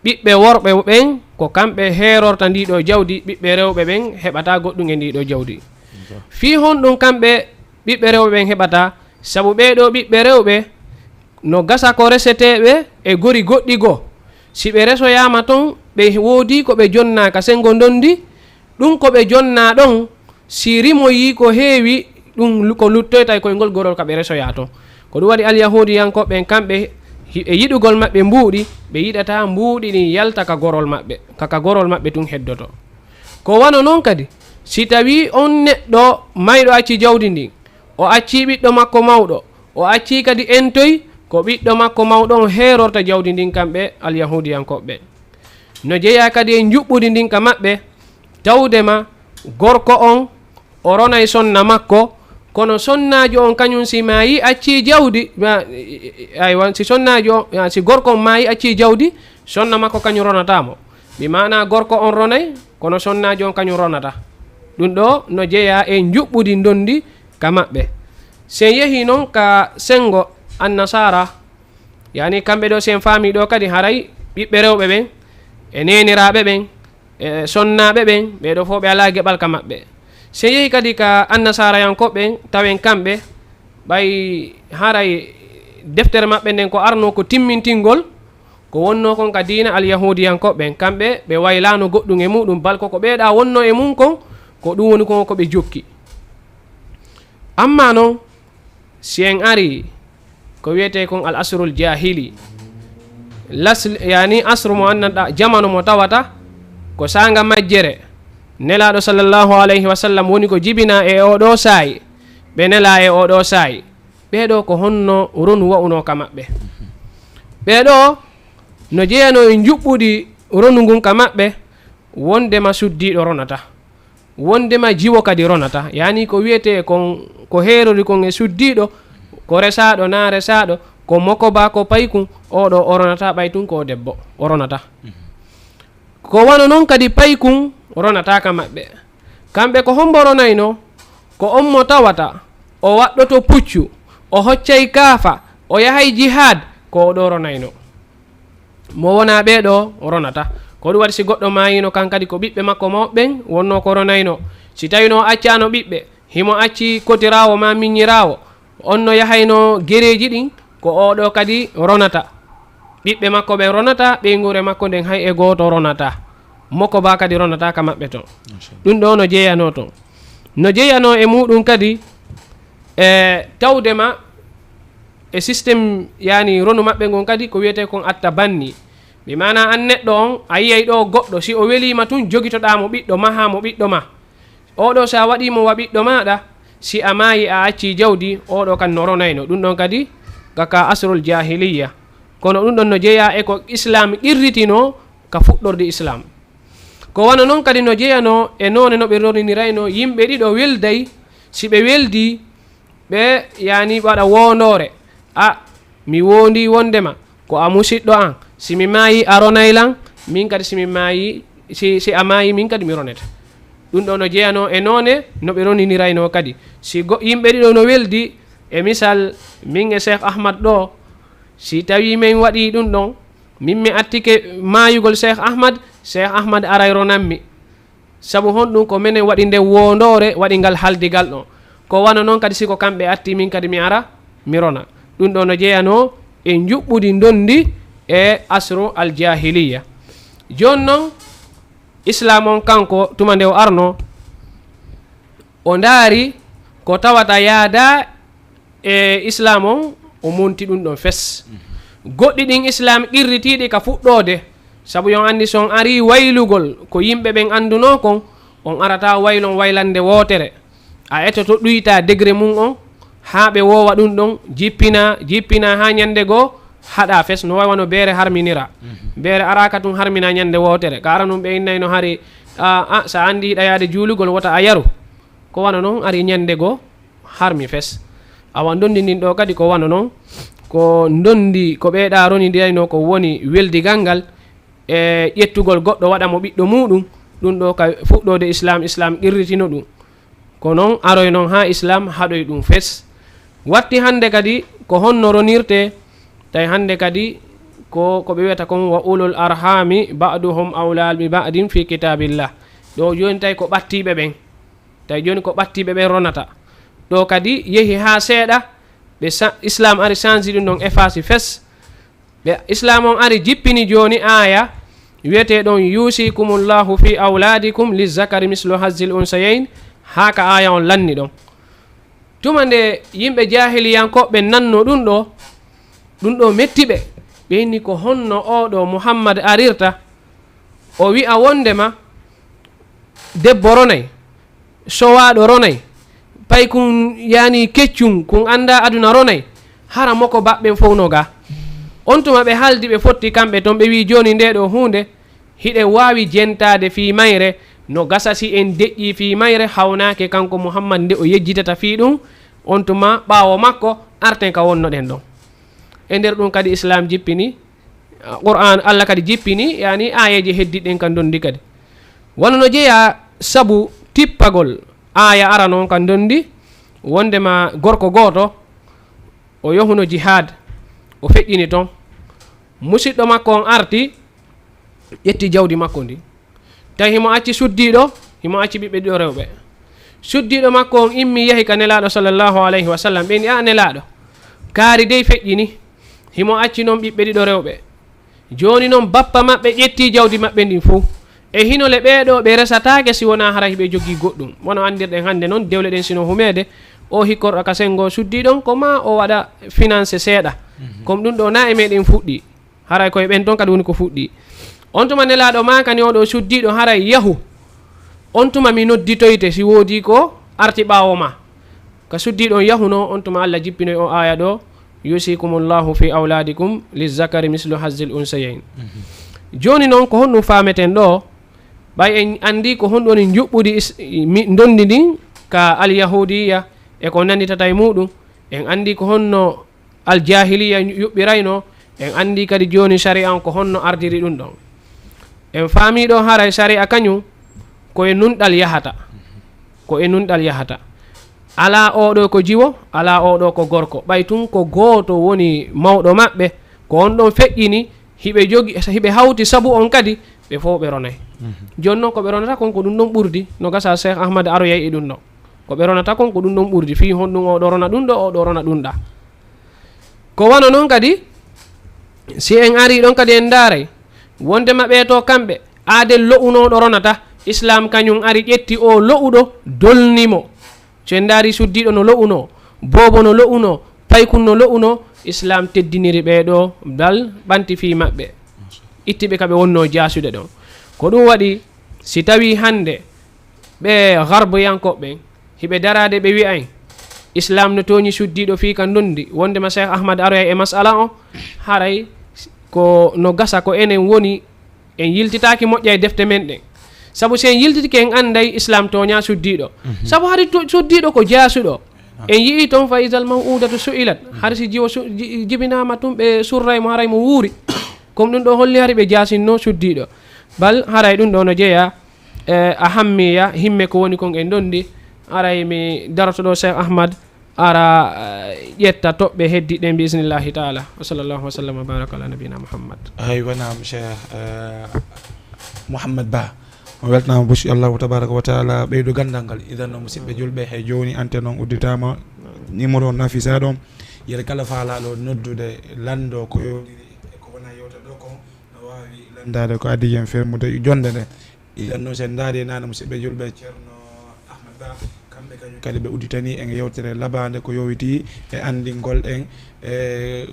ɓiɓɓe worɓe ɓen ko kamɓe herorta ndiɗo jawdi, ɓiɓɓe rewɓe ɓen heɓata goɗɗum e ndiɗo jawdi. fi honɗum kamɓe ɓiɓɓe rewɓe ɓen heɓata, sabu ɓeɗo ɓiɓɓe rewɓe no gasa ko reseteɓe e gori goɗɗi goo. si ɓe resoyama ton ɓe woodi ko ɓe jonna ka sengo dondi, ɗum ko ɓe jonna ɗon si rimoyi ko heewi ɗum ko luttoyta koye ngol gorol ka ɓe resoya ton. ko ɗum waɗi alyahudiyankoɓen kamɓe e yiɗugol maɓɓe mbuuɗi, ɓe yiɗata mbuuɗi ɗin yalta ka gorol maɓɓe, kaka gorol maɓɓe tun heddoto. ko wano noon kadi si tawi on neɗɗo mayɗo acci jawdi ndin, o acci ɓiɗɗo makko mawɗo, o acci kadi entoy, ko ɓiɗɗo makko mawɗo on herorta jawdi ndin kamɓe alyahudiyankoɓɓe. no jeeya kadi e juɓɓudi ndin ka maɓɓe, tawdema gorko on o ronay sonna makko, kono sonnajo on kañum si maayi acci jawdi, aywa si sonnajo on si gorko on maayi acci jawdi, sonna makko kañum ronatamo. mi mana gorko on ronay kono sonnajo on kañum ronata. ɗum ɗo no jeeya e juɓɓudi dondi ka maɓɓe. sen yehi noon ka sengo annasara, yani kamɓe ɗo sen faami ɗo kadi haray ɓiɓɓe rewɓe ɓen e neniraɓe ɓen e sonnaɓe ɓen ɓeɗo fof ɓe ala geɓal ka maɓɓe. sen yehi kadi ka annasarayankoɓen tawen kamɓe ɓay haray deftere maɓɓe nden ko arno ko timmintingol ko wonno kon ka dina alyahudiyankoɓen, kamɓe ɓe waylano goɗɗum e muɗum, bal koko ɓeeɗa wonno e mum kon ko ɗum woni kon koɓe jokki. amma noon si en ari ko wiyete kon al asrul jahili, yani asru mo anndanɗa jamanu mo tawata ko sanga majjere nelaɗo sallllahu alayhi wa sallam woni ko jibina e oɗo saayi, ɓe nela e oɗo saayi ɓeɗo ko honno ronu wa'uno ka maɓɓe ɓeɗo no jeyano e juɓɓuɗi ronu ngun ka maɓɓe wondema suddiɗo ronata wondema jiwo kadi ronata yani ko wiyete ko heerori kon e suddiɗo ko resaɗo na resaɗo ko mokoba ko paykum oɗo o ronata ɓay tun ko debbo o ronata ko wano noon kadi paykum ronata ka maɓɓe kamɓe ko hombo ronayno ko on mo tawata o waɗɗoto puccu o hoccay kaafa o yahay jihad ko oɗo ronayno mo wona ɓeɗo ronata ko ɗum waɗi si goɗɗo mayino kan kadi ko ɓiɓɓe makko mawɓen wonno ko ronayno si tawino accano ɓiɓɓe himo acci kotirawo ma miññirawo on no yahayno gereji ɗin ko oɗo kadi ronata ɓiɓɓe makko ɓe ronata ɓeygure makko nden hay e goto ronata moko ba kadi ronata ka maɓɓe to ɗum ɗo no jeeyano to no jeeyano e muɗum kadi e tawdema e systéme yani ronu maɓɓe ngon kadi ko wiyete kon atta banni mi mana an neɗɗo on a yiyay ɗo goɗɗo si o welima tun jogitoɗamo ɓiɗɗo ma ha mo ɓiɗɗo ma oɗo sa waɗimo wa ɓiɗɗo maɗa si a maayi a acci jawdi oɗo kan no ronayno ɗum ɗon kadi kaka asrul jahiliya kono ɗum ɗon no jeeya e ko islam irritino ka fuɗɗorde islam ko wana noon kadi no jeeyano e none no ɓe roninirayno yimɓe ɗiɗo welday si ɓe weldi ɓe yani waɗa wondore a mi wondi wondema ko a musidɗo an si mi maayi a ronaylan min kadi si mi maayi si a maayi min kadi mi ronete ɗum ɗo no jeeyano e none no ɓe roninirayno kadi si yimɓe ɗiɗo no weldi e misal min e cheikh ahmad ɗo si tawi min waɗi ɗum ɗon min mi attike maayugol cheikh ahmad aray ronanmi saabu honɗum ko minen waɗi nde wondore waɗi ngal haldigal ɗo ko wana noon kadi siko kamɓe atti min kadi mi ara mi rona ɗum ɗo no jeeyano e juɓɓudi dondi e asru al jahiliya joni noon islam on kanko tuma nde o arno o ndaari ko tawata yaada e islam on o monti ɗum ɗon fes goɗɗi ɗin islam qirritiɗi ka fuɗɗode saabu yon anndi son ari waylugol ko yimɓe ɓen annduno kon on arata waylon waylande wootere a etoto ɗuyta degré mum on haa ɓe woowa ɗum ɗon jippina haa ñannde goo haɗa fes no wawano beere harminira beere araka tun harmina ñannde wootere ka ara num ɓe innayno hari sa anndi yiɗa yaade juulugol wota a yaru ko wana noon ari ñannde goo harmi fes awa dondi ndin ɗo kadi ko wana noon ko dondi ko ɓeeɗa ronidirayno ko woni weldigal ngal e ƴettugol goɗɗo waɗa mo ɓiɗɗo muɗum ɗum ɗo ka fuɗɗode islam qirritino ɗum ko noon aroy noon ha islam haɗoy ɗum fes watti hande kadi ko honno ronirte tawi hande kadi ko ɓe wiyata kon wa ulul arhami ba'duhum awla bi ba'din fi kitabillah ɗo joni tawi ko ɓattiɓe ɓen tawi joni ko ɓattiɓe ɓen ronata ɗo kadi yeehi ha seeɗa ɓe islam ari change ɗum ɗon effacé fes ɓe islam on ari jippini joni aya wiyete ɗon yusikumullahu fi awladikum lizakari mislu hazzil unsayayn ha ka aya on lanni ɗon tuma nde yimɓe jahiliyankoɓe nanno ɗum ɗo mettiɓe ɓe inni ko honno oɗo muhammad arirta o wi'a wondema debbo ronay sowaɗo ronay pay kun yani keccum kun anda aduna ronay hara moko baɓɓen fof no ga on tuma ɓe haaldi ɓe fotti kamɓe toon ɓe wi joni nde ɗo hunde hiɗe wawi jentade fi mayre no gasasi en deƴƴi fi mayre hawnake kanko muhammad nde o yejjitata fi ɗum on tuma ɓawo makko arten ka wonnoɗen ɗon e nder ɗum kadi islam jippini qur'an allah kadi jippini yani ayeji heddiɗen kan dondi kadi wona no jeeya saabu tippagol aya ara noon kan dondi wondema gorko goto o yahuno jihad o feƴƴini toon musidɗo makko on arti ƴetti jawdi makko ndi tawi himo acci suddiɗo himo acci ɓiɓɓe ɗiɗo rewɓe suddiɗo makko on immi yahi ka nelaɗo sallllahu alayhi wa sallam ɓeni a nelaɗo kaari dey feƴƴini himo acci noon ɓiɓɓe ɗiɗo rewɓe joni noon bappa maɓɓe ƴetti jawdi maɓɓe ndin fou e hinole ɓeɗo ɓe resatake si wona hara hiɓe jogui goɗɗum wono andirɗen hande noon dewle ɗen sino humede o hikkorɗo ka sengo suddiɗon ko ma o waɗa financé seeɗa comme ɗum ɗo na e meɗen fuɗɗi haray koye ɓen toon kadi woni ko fuɗɗi on tuma nelaɗo makani oɗo suddiɗo haray yahu on tuma mi nodditoyte si woodi ko arti ɓawo ma ka suddiɗo on yahuno on tuma Allah jippinoy o aya ɗo yusikumullahu fi auladikum lizakari mislu hazzil unsayain. Joni noon ko honɗum fameten ɗo ɓay en andi ko honɗoni juɓɓudi dondi ndin ka alyahudiya e ko nanditata e muɗum. En andi ko honno aljahiliya yuɓɓirayno. En andi kadi joni sharia on ko honno ardiri ɗum ɗon. En faamiɗo haray sharia kañum ko e nunɗal yahata, ko e nunɗal yahata. Ala oɗo ko jiwo, ala oɗo ko gorko. ɓay tun ko gooto woni mawɗo maɓɓe, ko on ɗon feƴƴini hiɓe jogi hiɓe hawti sabu on kadi ɓe fof ɓe ronay. Joni noon ko ɓe ronata kon ko ɗum ɗon ɓurdi no gasa Cheikh Ahmad aroyay e ɗum ɗon. Ko ɓe ronata kon ko ɗum ɗon ɓurdi fi honɗum oɗo rona ɗum ɗo, oɗo rona ɗum ɗa. Ko wano noon kadi si en ari ɗon kadi en daaray wondema ɓe to kamɓe aadel lo'unoɗo ronata, islam kañum ari ƴetti o lo'uɗo dolnimo. So en daari suddiɗo no lo'uno, bobo no lo'uno, paykun no lo'uno, islam teddiniri ɓeɗo dal ɓanti fi maɓɓe, ittiɓe kaɓe wonno jasude ɗon. Ko ɗum waɗi si tawi hande ɓe garboyankoɓɓen hiɓe darade ɓe wi'ay islam no toñi suddiɗo fi ka dondi, wondema Cheikh Ahmad aroya e masala o, haray ko no gasa ko enen woni en yiltitaki moƴƴa e defte men ɗen. Sabu sen yiltitike en anday islam toña suddiɗo. Sabu hari suddiɗo ko jasuɗo. En yii toon fa isal maw'udatu su'ilat, har si jiwo jibinama tum ɓe surray mo haray mo wuuri. Comme ɗum ɗo holli hari ɓe jasinno suddiɗo. Bal haray ɗum ɗo no jeeya a hammiya himme ko woni kon en dondi. Aray mi daroto ɗo Cheikh Ahmad ara ƴetta toɓɓe heddiɗen bi isnillahi taala. Wa sallallahu wa sallam wa baraka ala nabina Muhammad. Aywa naam Cheikh Mouhammad Ba, o weltanama bosi allahu tabaraka wa taala ɓeydo gandal ngal. Idan no musidɓe julɓe hay joni antenne on udditama, numéro nafisa ɗon yere kala faalaɗo noddude lando ko yowdiri e ko wona yewta ɗo ko no wawi landade ko addi yen fermude jonde nde. Idan noon sen daari nane musidɓe julɓe ceerno Ahmad Ba kamɓe kañum kadi ɓe udditani en yewtere labade ko yowiti e andingol en e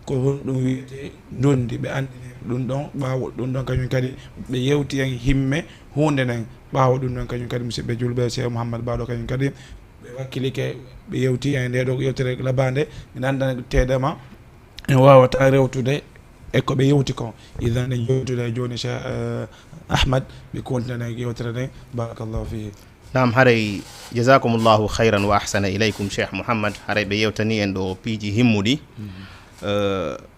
ko ɗum wiyete dondi. Ɓe andini ɗum ɗon ɓawo ɗum ɗon kañum kadi ɓe yewti en himme hunde nden ɓawo ɗum ɗon kañum kadi musidɓe julɓe Cheikh Mouhammad Ba ɗo kañum kadi ɓe wakkilike ɓe yewti en nde ɗo yewtere labade gandana tedema en wawata rewtude e ko ɓe yewti ko. Idan en jewtude joni Cheikh Ahmad ɓe kontinana yewtere nde. Barakallahu fihi. Nam haray jazakumullahu khairan wa ahsana ilaykum Cheikh Mouhammad. Haray ɓe yewtani en ɗo piiji himmuɗi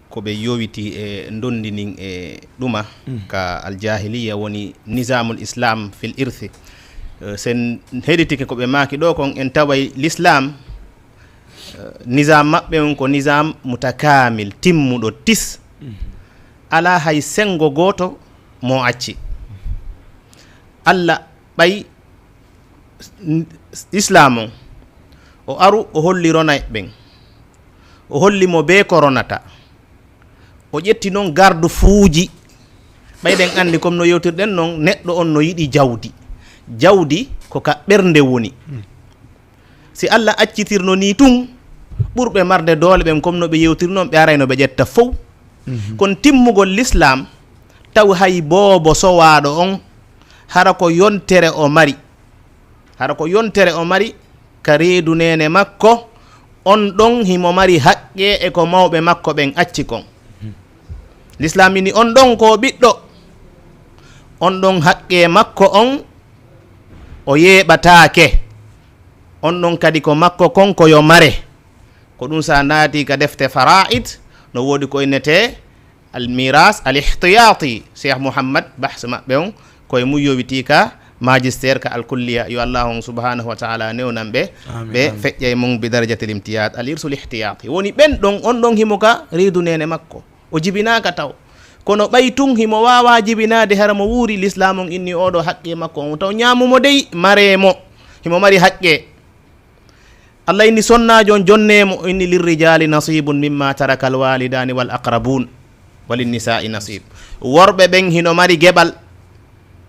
ko ɓe yowiti e dondinin e ɗuma ka aljahiliya woni nisamul islam fil irthi. Sen heɗitike ko ɓe maaki ɗo kon en taway l'islam nisam maɓɓe on ko nisam mutakamil timmuɗo tis, ala hay sengo goto mo acci. Allah ɓay islam on o aru o holli ronay ɓen, o holli mo be ko ronata, o ƴetti noon gardu fuuji. ɓayɗen andi comme no yewtirɗen noon neɗɗo on no yiɗi jawdi. Jawdi ko ka ɓernde woni. Si Allah accitirno ni tun ɓurɓe marde doole ɓen comme no ɓe yewtiri noon ɓe arayno ɓe ƴetta fof. Kon timmugol l'islam taw hay boobo sowaɗo on hara ko yontere o mari, hara ko yontere o mari ka reedu nene makko on ɗon himo mari haqqe e ko mawɓe makko ɓen acci kon. L'islam ini on ɗon ko ɓiɗɗo, on ɗon haqqe makko on o yeɓatake, on ɗon kadi ko makko kon ko yo mare. Ko ɗum sa naati ka defte fara'id no woodi ko innete al miras al ihtiyati. Cheikh Mouhammad bahs maɓɓe on koye mum yowiti ka magistére ka alkulliya. Yo Allah on subhanahu wa taala newnan ɓe ɓe feƴƴa mum bi darajatil imtiyat al irsul ihtiyati. Woni ɓen ɗon on ɗon himo ka reedu nene makko o jibinaka taw, kono ɓay tun himo wawa jibinade hara mo wuuri l'islam on inni oɗo haqqe makko on taw ñamumo dey maremo himo mari haqqe. Allah inni sonnajo on jonnemo, inni lirrijali nasibun mimma taraka alwalidani wal aqrabun walinnisa'i nasib. Worɓe ɓen hino mari geɓal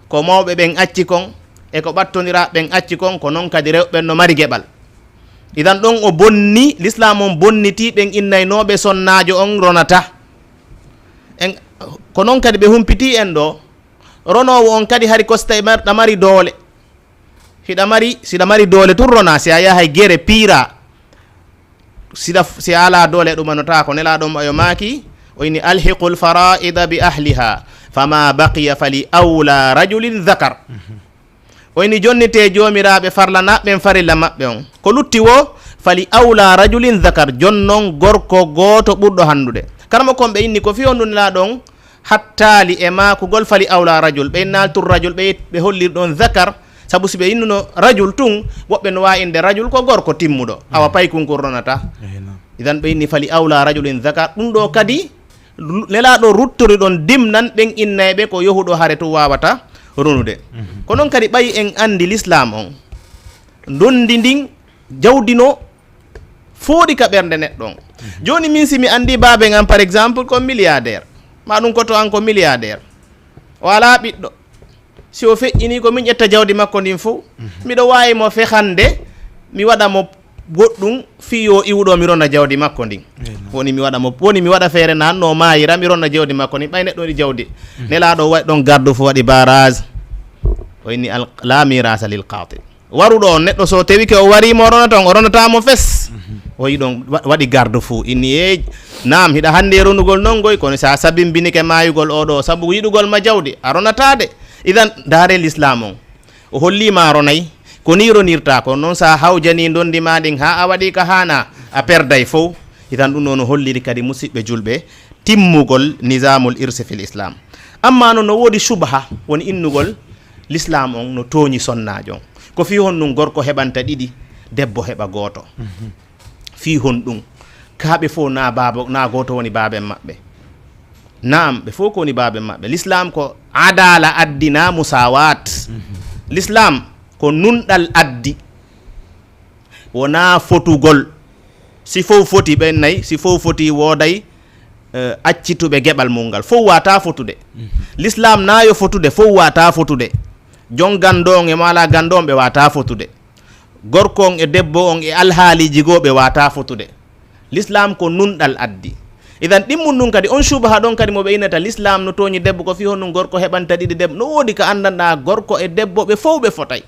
ko mawɓe ɓen acci kon e ko ɓattodira ɓen acci kon, ko noon kadi rewɓen no mari geɓal. Idan ɗon o bonni l'islam on bonniti ɓen innaynoɓe sonnajo on ronata en. Ko noon kadi ɓe humpiti en ɗo ronowo on kadi hari kosta ɗa mari doole, siɗa mari doole tun rona. Si a yahay gere piira si ala dole ɗumanota ko nelaɗo yo maaki o ini alhiqu lfaraida bi ahliha fama baqiya fali awla rajulin dhakar o ini jonnite jomiraɓe farlanaɓen farilla maɓɓe on ko lutti wo fali awla rajulin dhakar jonnon gorko goto ɓurɗo handude karama kon ɓe inni ko fi on ɗumnelaɗo on hattali e makugol fali awla rajul ɓe naltur rajul ɓe hollirɗon dhakar sabu si ɓe innuno rajul tun woɓɓe no wawi inde rajul ko gorko timmuɗo awa paykunkurronata idan ɓe inni fali awla rajulin dhakar ɗum ɗo kadi nelaɗo ruttori ɗon dimnan ɓen innayɓe ko yahuɗo haare to wawata ronude ko noon kadi ɓayi en andi l'islam on dondi ndin jawdino fooɗi ka ɓernde neɗɗo on joni min si mi andi babe ngam par exemple ko milliardaire ma ɗum koto an ko milliardaire o ala ɓiɗɗo si o feƴƴini ko min ƴetta jawdi makko ndin fof miɗo wawi mo fehande mi waɗa mo goɗɗum fiyo iwɗo mi ronna jawdi makko ndin woni mi waɗa feere nanno mayira mi ronna jawdi makko ndin ɓay neɗɗo ɗi jawdi nelaɗo waɗi ɗon garde fo waɗi barage o inni la mirasa lil qatil waruɗo on neɗɗo so tawi ke o warimo o ronata on o ronatamo fes o yi ɗon waɗi garde fou inni e nam hiɗa hande ronugol non goy kono sa sabimbinike mayugol oɗo saabu yiɗugol ma jawdi a ronatade idan dare l'islam on o hollima ronayi ko ni ronirta ko noon sa hawjani dondima ɗin ha a waɗi ka hana a perday fof idan ɗum noon holliri kadi musidɓe julɓe timmugol nisamul irse fil islam amma noon no woodi subha woni innugol l'islam on no tooñi sonnajo on ko fi hon ɗum gorko heɓanta ɗiɗi debbo heɓa gooto fi hon ɗum kaɓe fof na gooto woni baaben maɓɓe naam ɓe fof ko woni baaben maɓɓe l'islam ko adala addina musawat l'islam ko nunɗal addi wona fotugol si fof foti ɓen nayyi si fof foti wooday accituɓe geɓal mum ngal fof wata fotude l'islam nayo fotude fof wata fotude jon gando on e mala gando on ɓe wata fotude gorko on e debbo on e alhaaliji goo ɓe wata fotude l'islam ko nunɗal addi idan ɗimmum ɗum kadi on subaha ɗon kadi moɓe innata l'islam no toñi debbo ko fi honɗum gorko heɓanta ɗiɗi debbo no woodi ka andanɗa gorko e debbo ɓe fof ɓe fotay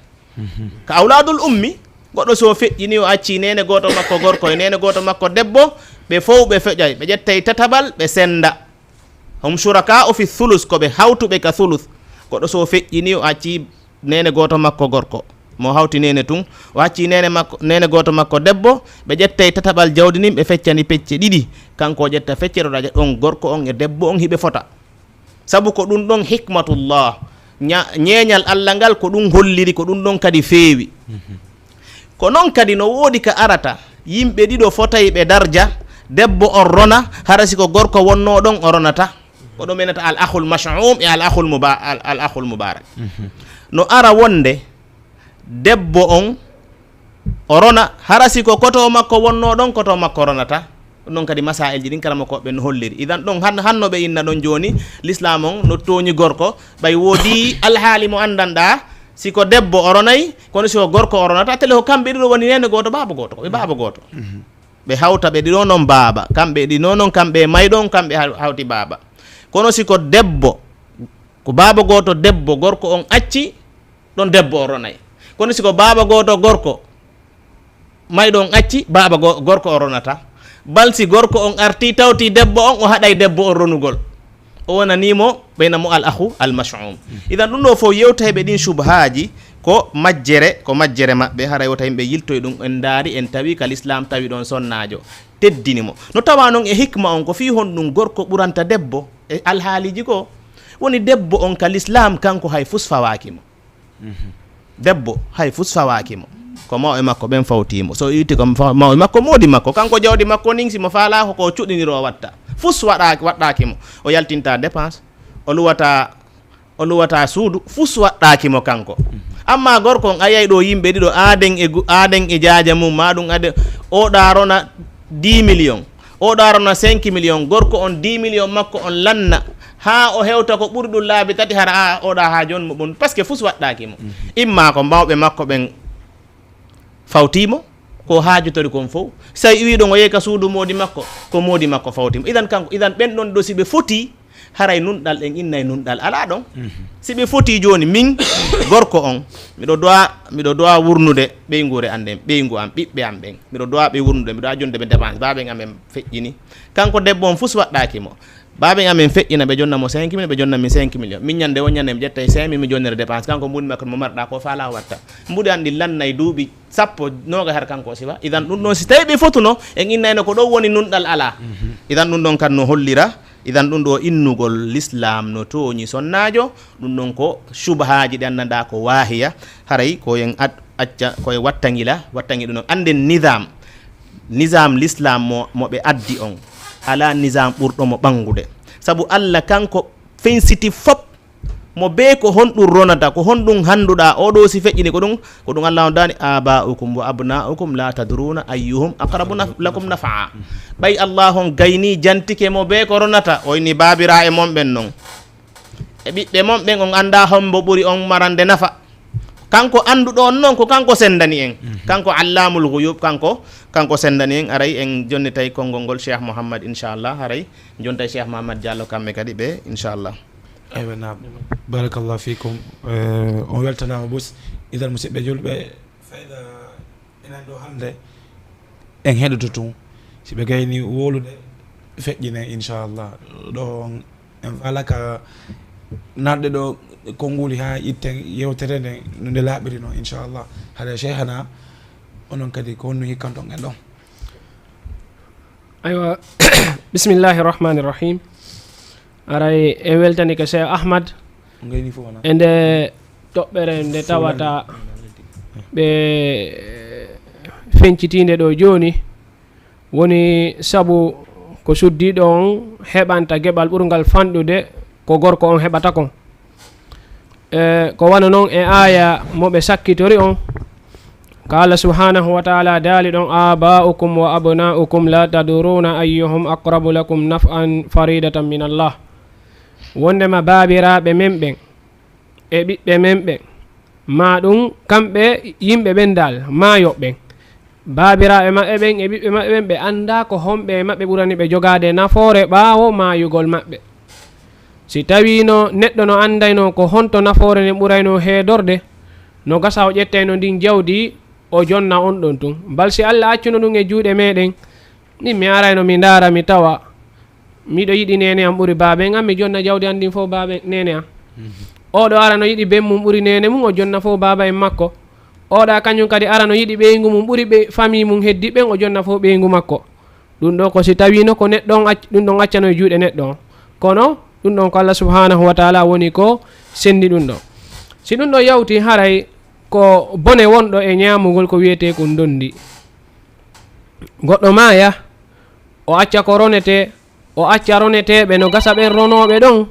ka awladul ummi goɗɗo so feƴƴini o acci nene goto makko gorko e nene goto makko debbo ɓe fof ɓe feƴƴay ɓe ƴettay tataɓal ɓe senda hum suraka o fi thulus koɓe hawtuɓe ka thuluth goɗɗo so feƴƴini o acci nene goto makko gorko mo hawti nene tun o acci nene goto makko debbo ɓe ƴettay tataɓal jawdi nin ɓe feccani pecce ɗiɗi kanko o ƴetta feccere ɗa ɗon gorko on e debbo on hiɓe fota saabu ko ɗum ɗon hikmatullah ñeeñal allah ngal ko ɗum holliri ko ɗum ɗon kadi feewi ko noon kadi no woodi ka arata yimɓe ɗiɗo fotay ɓe darja debbo on rona hara si ko gorko wonno ɗon o ronata ko ɗo menata al ahul mash'um e al ahul mubarak no ara wonde debbo on o rona hara si ko koto makko wonno ɗon koto makko ronata ɗon kadi masail ji ɗin kala makoɓe no holliri idan ɗon hanno ɓe inna ɗon joni l'islam on no toñi gorko ɓay woodi alhaali mo andanɗa siko debbo o ronayi kono siko gorko o ronata tele ko kamɓe ɗiɗo woni nene goto baba goto koɓe baba goto ɓe hawta ɓe ɗiɗo noon baba kamɓe ɗino noon kamɓe mayɗon kamɓe hawti baba kono siko debbo ko baba goto debbo gorko on acci ɗon debbo o ronayi kono siko baba goto gorko mayɗon acci baba gorko o ronata balsi gorko on arti tawti debbo on o haɗay debbo on ronugol o wonanimo ɓeynamo al ahu al mash'um idan ɗum ɗo fof yewtayɓe ɗin subhaji ko majjere maɓɓe hara yewta yimɓe yiltoye ɗum en daari en tawi ka l'islam tawi ɗon sonnajo teddinimo no tawa noon e hikma on ko fi hon ɗum gorko ɓuranta debbo e alhaaliji ko woni debbo on ka l'islam kanko hay fus fawakimo debbo hay fus fawakimo ko mawɓe makko ɓen fawtimo so itti ko mawɓe makko moodi makko kanko jawdi makko nin simo faala ko cuɗiniro o watta fus waɗɗakimo o yaltinta dépense o luwata suudu fus waɗɗakimo kanko amma gorko on ayay ɗo yimɓe ɗiɗo aden e jaaja mum maɗum ade oɗa rona 10 millions oɗa rona 5 millions gorko on 10 millions makko on lanna ha o hewta ko ɓuri ɗum laabi tati hara oɗa ha joni mo ɓon par ce que fus waɗɗakimo imma ko mawɓe makko ɓen fawtimo ko haajotori kon fof so wiɗon o yehi ka suudu moodi makko ko moodi makko fawtimo idan ɓen ɗon ɗo si ɓe foti haray nunɗal en innay nunɗal ala ɗon si ɓe foti joni min gorko on miɗo dowa wurnude ɓeygure anden ɓeygu am ɓiɓɓe am ɓen miɗo dowa ɓe wurnude miɗo jonde ɓe dépense baɓen amen feƴƴini kanko debbo on fus waɗɗakimo baɓen amen feƴƴina ɓe jonnamo 5 millions ɓe jonnami 5 millions min ñande o ñande mi ƴettay 5 mi jonnere dépense kanko mbuɗi makko mo marɗa ko faala watta mbuɗi andi lannay duuɓi sappo noga har kanko siwa idan ɗum ɗon si tawi ɓe fotuno en innayno ko ɗo woni nunɗal ala idan ɗum ɗon kan no hollira idan ɗum ɗo innugol l'islam no tooñi sonnajo ɗum ɗon ko subhaji ɗi annada ko waahiya haray koyen acca koye wattangi ɗum ɗon anden nisam l'islam mo ɓe addi on ala nisam ɓurɗomo ɓangude sabu Allah kanko fensiti fop mo be ko honɗum ronata ko honɗum handuɗa oɗo si feƴƴini ko ɗum Allah on dani aba'ukum wa abna'ukum la tadruna ayyuhum aqrabu lakum nafa'a ɓay Allah on gayni jantike mo be ko ronata oyni babira e monɓen noon e ɓiɓɓe monɓen on anda hombo ɓuri on marande nafa kanko anduɗo on noon ko kanko sendani en kanko allamul ghuyub kanko sendani en aray en jonni tawi konngol ngol Cheikh Mouhammad inchallah haray jonta Cheikh Mouhammad Diallo kamɓe kadi ɓe inchallah aywa naam barakallahu fikum on weltanama bus idan musidɓe julɓe fayda enen ɗo hande en heɗoto tun si ɓe gayni wolude feƴƴine inchallah ɗo en falaka nanɗe ɗo konnguli ha itten yewtere nde no nde laaɓiri noon inchallah haɗa cheikhana onon kadi ko honno hikkanton en ɗon aywa bisimillahi rahmani rahim aray en weltani ko Cheikh Ahmad gayni fof wona e nde toɓɓere nde tawata ɓe fencitinde ɗo joni woni sabu ko suddiɗo on heɓanta geɓal ɓurgal fanɗude ko gorko on heɓata kon ko wana noon e aya moɓe sakkitori on ko Allah subhanahu wa ta'ala daali ɗon aba'ukum wa abna'ukum la taduruna ayyuhum aqrabu lakum naf'an faridatan min Allah wondema baabiraɓe men ɓen e ɓiɓɓe men ɓen ma ɗum kamɓe yimɓe ɓen dal ma yoɓɓen baabiraɓe maɓɓe ɓen e ɓiɓɓe maɓɓe ɓen ɓe anda ko homɓe maɓɓe ɓurani ɓe jogade nafoore ɓaawo mayugol maɓɓe si tawino neɗɗo no andayno ko honto nafoore nde ɓurayno heedorde no gasa o ƴettayno ndin jawdi o jonna on ɗon tun bal si Allah accuno ɗum e juuɗe meɗen min mi arayno mi ndaara mi tawa miɗo yiɗi nene am ɓuri baaben am mi jonna jawdi an ndin fof baabe nene am oɗo ara no yiɗi ben mum ɓuri nene mum o jonna fof baaba en makko oɗa kañum kadi ara no yiɗi ɓeygu mum ɓuri ɓe famille mum heddi ɓen o jonna fof ɓeygu makko ɗum ɗo ko si tawino ko neɗɗo on ɗum ɗon accano e juuɗe neɗɗo on kono ɗum ɗon ko Allah subhanahu wa ta'ala woni ko sendi ɗum ɗo si ɗum ɗo yawti haray ko bone wonɗo e ñamugol ko wiyete ko dondi goɗɗo maya o acca ko ronete o acca roneteɓe no gasa ɓen ronoɓe ɗon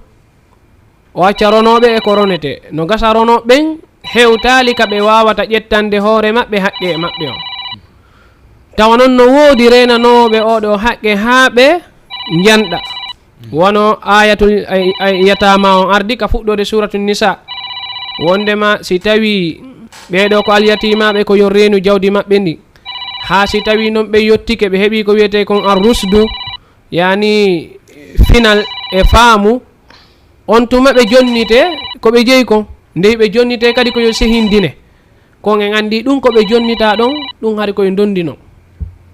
o acca ronoɓe e ko ronete no gasa ronoɓe ɓen hewtali ka ɓe wawata ƴettande hoore maɓɓe haqqe e maɓɓe on tawa noon no woodi renanoɓe oɗo haqqe ha ɓe janɗa wono ayatul yatama on ardi ka fuɗɗode suratul nisa wondema si tawi ɓeɗo ko alyatimaɓe ko yo reenu jawdi maɓɓe ndi ha si tawi noon ɓe yettike ɓe heeɓi ko wiyete kon arrusdu yani final e faamu on tuma ɓe jonnite koɓe jeeyi kon nde ɓe jonnite kadi koyo sehindine kon en andi ɗum koɓe jonnita ɗon ɗum hari koye dondino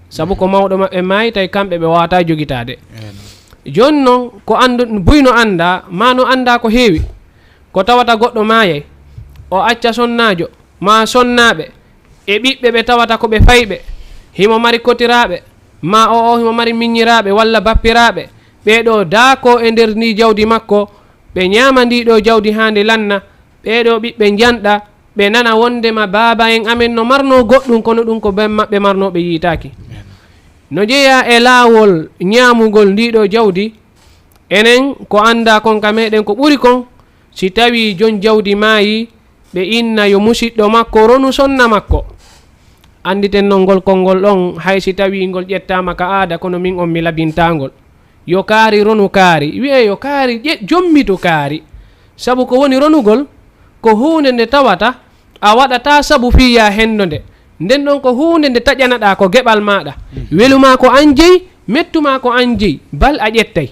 saabu ko mawɗo maɓɓe maayi tawi kamɓe ɓe wawata jogitade joni noon ko andu buyno anda ma no anda ko heewi ko tawata goɗɗo maayay o acca sonnajo ma sonnaɓe e ɓiɓɓe ɓe tawata koɓe fayɓe himo mari kotiraɓe ma o himo mari miññiraɓe walla bappiraɓe ɓeɗo daako e nder ndi jawdi makko ɓe ñama ndiɗo jawdi hande lanna ɓeɗo ɓiɓɓe janɗa ɓe nana wondema baba en amen no marno goɗɗum kono ɗum ko ben maɓɓe marnoɓe yiitaki no jeeya e laawol ñamugol ndiɗo jawdi enen ko anda kon ka meɗen ko ɓuri kon si tawi jon jawdi maayi ɓe inna yo musidɗo makko ronu sonna makko anditen non ngol konngol ɗon hay si tawi ngol ƴettama ka aada kono min on mi labintagol yo kaari ronu kaari wiye yo kaari jommitu kaari sabu ko woni ronugol ko hunde nde tawata a waɗata sabu fiya hendo nde nden ɗon ko hunde nde taƴanaɗa ko geɓal maɗa weluma ko an jeeyi mettuma ko an jeeyi bal a ƴettay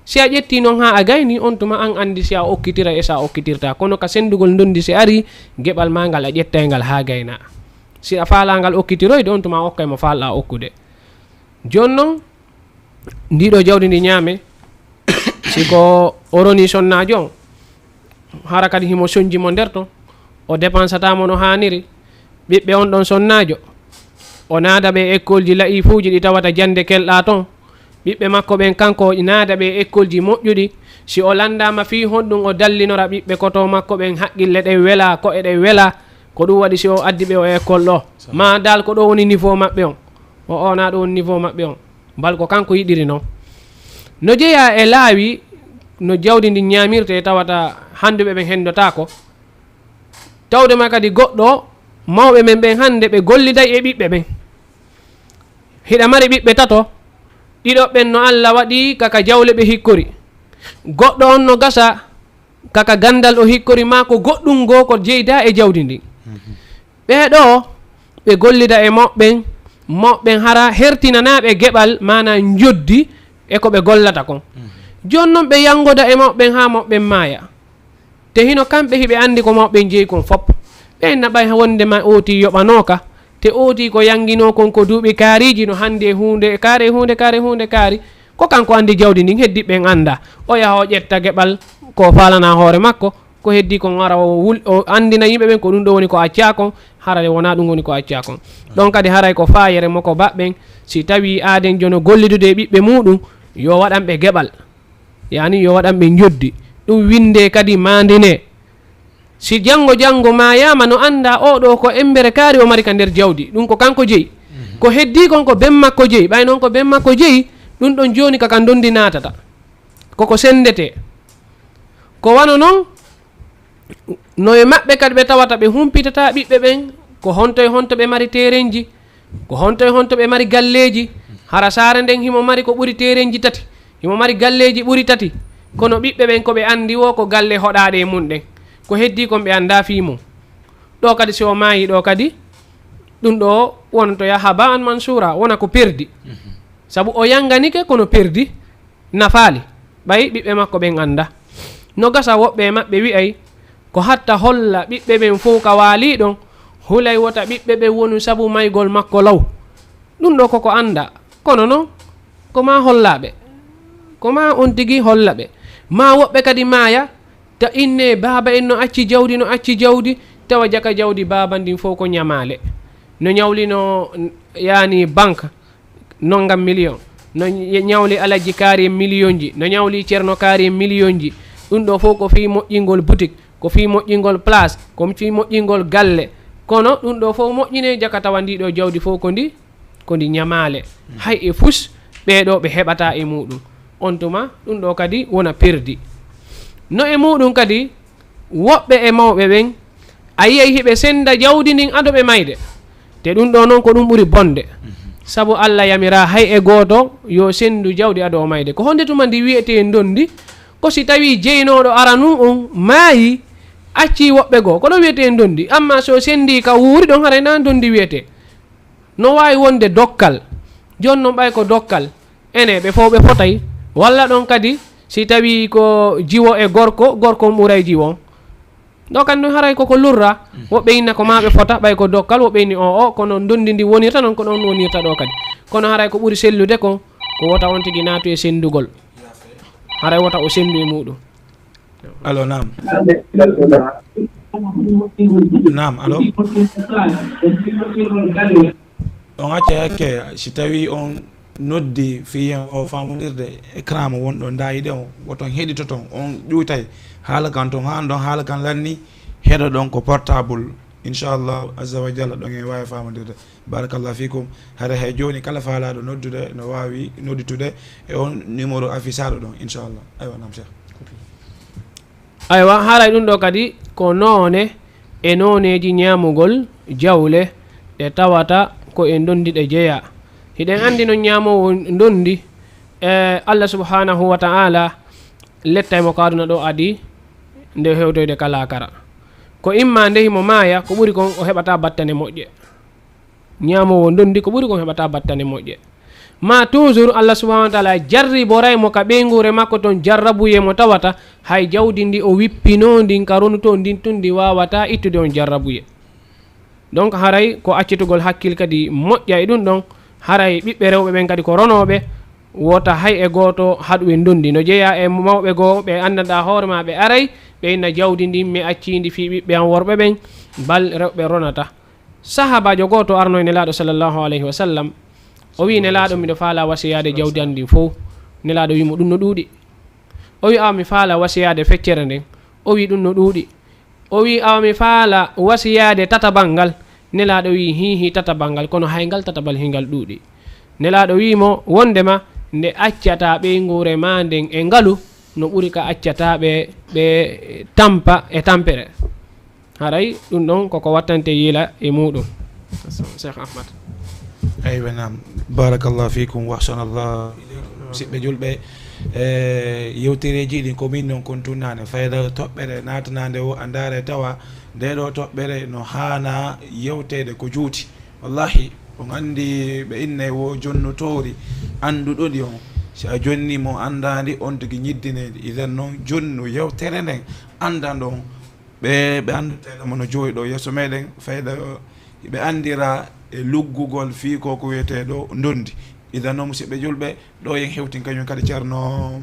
si a ƴetti noon ha a gayni on tuma an andi si a okkitira e sa okkitirta. kono ka sendugol dondi si ari geɓal ma ngal a ƴettay ngal ha gayna. si a faalagal okkitiroyde on tuma okkay mo falɗa okkude. joni noon ndiɗo jawdi ndi ñaame siko o roni sonnajo on hara kadi himo soñji mo nder ton o dépensatamo no haniri. ɓiɓɓe on ɗon sonnajo o naada ɓe école ji la'ifuji ɗi tawata jande kelɗa ton. ɓiɓɓe makko ɓen kanko naada ɓe école ji moƴƴuɗi. si o landama fi honɗum o dallinora ɓiɓɓe koto makko ɓen haqqille ɗe wela ko eɗe wela. ko ɗum waɗi si o addi ɓe o école ɗo ma dal ko ɗo woni niveau maɓɓe on o na ɗo woni niveau maɓɓe on bal ko kanko yiɗiri noon. no jeeya e laawi no jawdi ndi ñamirte tawata handuɓe ɓen hendotako tawdema kadi goɗɗo mawɓe men ɓen hande ɓe golliday e ɓiɓɓe ɓen. hiɗa mari ɓiɓɓe tato ɗiɗo ɓen no Allah waɗi kaka jawle ɓe hikkori. goɗɗo on no gasa kaka gandal o hikkori ma ko goɗɗum goo ko jeyda e jawdi ndi. ɓeɗo ɓe gollida e moɓɓen hara hertinanaɓe geɓal mana joddi e ko ɓe gollata kon. joni noon ɓe yangoda e moɓɓen ha moɓɓen maaya te hino kamɓe hiɓe andi ko moɓɓen jeeyi kon fop. ɓen naɓay wondema ooti yoɓanoka te ooti ko yangino kon ko duuɓi kaariji no hande hunde kaari ko kanko andi jawdi ndin heddiɓen anda o yaha o ƴetta geɓal ko falana hoore makko ko heddi kon ara o andina yimɓe ɓen ko ɗum ɗo woni ko acca kon harare wona ɗum woni ko acca kon. ɗon kadi haray ko fayere mo ko baɓɓen si tawi aaden jono gollidude e ɓiɓɓe muɗum yo waɗanɓe geɓal yani yo waɗanɓe joddi ɗum winde kadi mandine. si janggo mayama no anda oɗo ko embere kaari o mari ka nder jawdi ɗum ko kanko jeeyi ko heddi kon ko ben makko jeeyi ɓay noon ko ben makko jeeyi ɗum ɗon joni kaka dondi natata koko sendete ko wano noon no e maɓɓe kadi ɓe tawata ɓe humpitata ɓiɓɓe ɓen ko honto e honto ɓe mari terenji ko honto e honto ɓe mari galleji. hara saare nden himo mari ko ɓuri terenji 3 himo mari galleji ɓuri 3 kono ɓiɓɓe ɓen koɓe andi wo ko galle hoɗaɗe mum ɗen ko heddi kon ɓe anda fi mum. ɗo kadi si o maayi ɗo kadi ɗum ɗo wonto yaha ba an mansura wona ko perdi saabu o yanganike kono perdi nafaali ɓay ɓiɓɓe makko ɓen anda. no gasa woɓɓe maɓɓe wi'ay ko hatta holla ɓiɓɓe ɓen fof ka waali ɗon hulay wota ɓiɓɓe ɓen woni saabu maygol makko law. ɗum ɗo koko anda kono noon ko ma hollaɓe ko ma on tigi holla ɓe ma woɓɓe kadi maaya ta inne baba en no acci jawdi tawa jaka jawdi baba ndin fof ko ñamale no ñawli no yani banque nongam million no ñawli alaji kaari million ji no ñawli ceerno kaari million ji ɗum ɗo fof ko fi moƴƴingol boutique ko fi moƴƴingol place ko fi moƴƴingol galle kono ɗum ɗo fof moƴƴine jaka tawa ndiɗo jawdi fof ko ndi ñamale hay e fus ɓeɗo ɓe heɓata e muɗum on tuma ɗum ɗo kadi wona perdi. no e muɗum kadi woɓɓe e mawɓe ɓen a yiyay hiɓe senda jawdi ndin adoɓe mayde te ɗum ɗo noon ko ɗum ɓuri bonde saabu Allah yamira hay e goto yo sendu jawdi ado mayde ko honde tuma ndi wiyete dondi ko si tawi jeynoɗo ara nun on maayi acci woɓɓe goo ko ɗo wiyete dondi amma so sendi ka wuuri ɗon haray na dondi wiyete no wawi wonde dokkal joni noon ɓay ko dokkal ene ɓe fof ɓe fotay walla ɗon kadi si tawi ko jiwo e gorko ɓuuray jiwon ɗo kandi haray koko lurra woɓɓe inna ko maɓe fota ɓay ko dokkal woɓɓe inni o kono dondi ndi wonirta noon ko ɗon wonirta ɗo kadi kono haray ko ɓuuri sellude ko wota on tigui naatu e sendugol haray wota o sendu e muɗum. Allo nam allo on acca hakke si tawi on noddi fiyen o famodirde écran mo wonɗo dayiɗe o woton heɗitoton on ƴuutay haala kan ton ha ɗon haala kan lanni heɗo ɗon ko portable inchallah azza wa jalla ɗon e wawi famodirde. barakallah fikum haɗa hay joni kala faalaɗo noddude no wawi nodditude e on numéro affisaɗo ɗon inchallah. aywa nam cheikh aywa haalay ɗum ɗo kadi ko noone e noneji ñamugol jawle ɗe tawata ko e dondiɗe jeeya. hiɗen andi no ñamowo dondi Allah subhanahu wa ta'ala lettay mo kaduna ɗo adi nde hewtoyde kala kara ko imma nde himo maaya ko ɓuri kon o heɓata battane moƴƴe ñamowo dondi ko ɓuri kon heɓata battane moƴƴe ma toujours Allah subhanahu wa ta'ala jarriboray mo ka ɓeygure makko ton jarrabuye mo tawata hay jawdi ndi o wippino ndin karunu to ndin tundi wawata ittude on jarrabuye. donc haray ko accitugol hakkil kadi moƴƴa e ɗum ɗon haray ɓiɓɓe rewɓe ɓen kadi ko ronoɓe wota hay e goto haɗu e dondi no jeeya e mawɓe goo ɓe andanɗa hoore ma ɓe aray ɓe inna jawdi ndin mi accidi fi ɓiɓɓe an worɓe ɓen bal rewɓe ronata. sahabajo goto arno e nelaɗo sallllahu alayhi wa sallam o wi nelaɗo miɗo faala wasiyade jawdi an ndin fof. nelaɗo wimo ɗum no ɗuuɗi. o wi awa mi faala wasiyade feccere nden. o wi ɗum no ɗuuɗi. o wi awa mi faala wasiyade tatabal ngal. nelaɗo wi hihi tatabal ngal kono hay ngal tatabal hingal ɗuuɗi. nelaɗo wimo wondema nde accata ɓeygure ma nden e ngalu no ɓuri ka accataɓe ɓe tampa e tampere. haray ɗum ɗon koko wattante yiila e muɗum. cheikh ahmad aywa nam barakallahu fikum wa ahsanallah musidɓe julɓe yewtereji ɗin ko min noon kon tunnane fayda toɓɓere natanade o andare tawa ndeɗo toɓɓere no hana yewtede ko juuti. wallahi on andi ɓe inne wo jonnotori anduɗoɗi on si a jonnimo andadi on tigui ñiddinedi iden noon jonnu yewtere nden andan ɗon ɓe anduteɗomo no jooɗi ɗo yesso meɗen fayda ɓe andira e luggugol fi ko wiyeteɗo dondi. iden noon musidɓe julɓe ɗo yen hewtin kañum kadi ceerno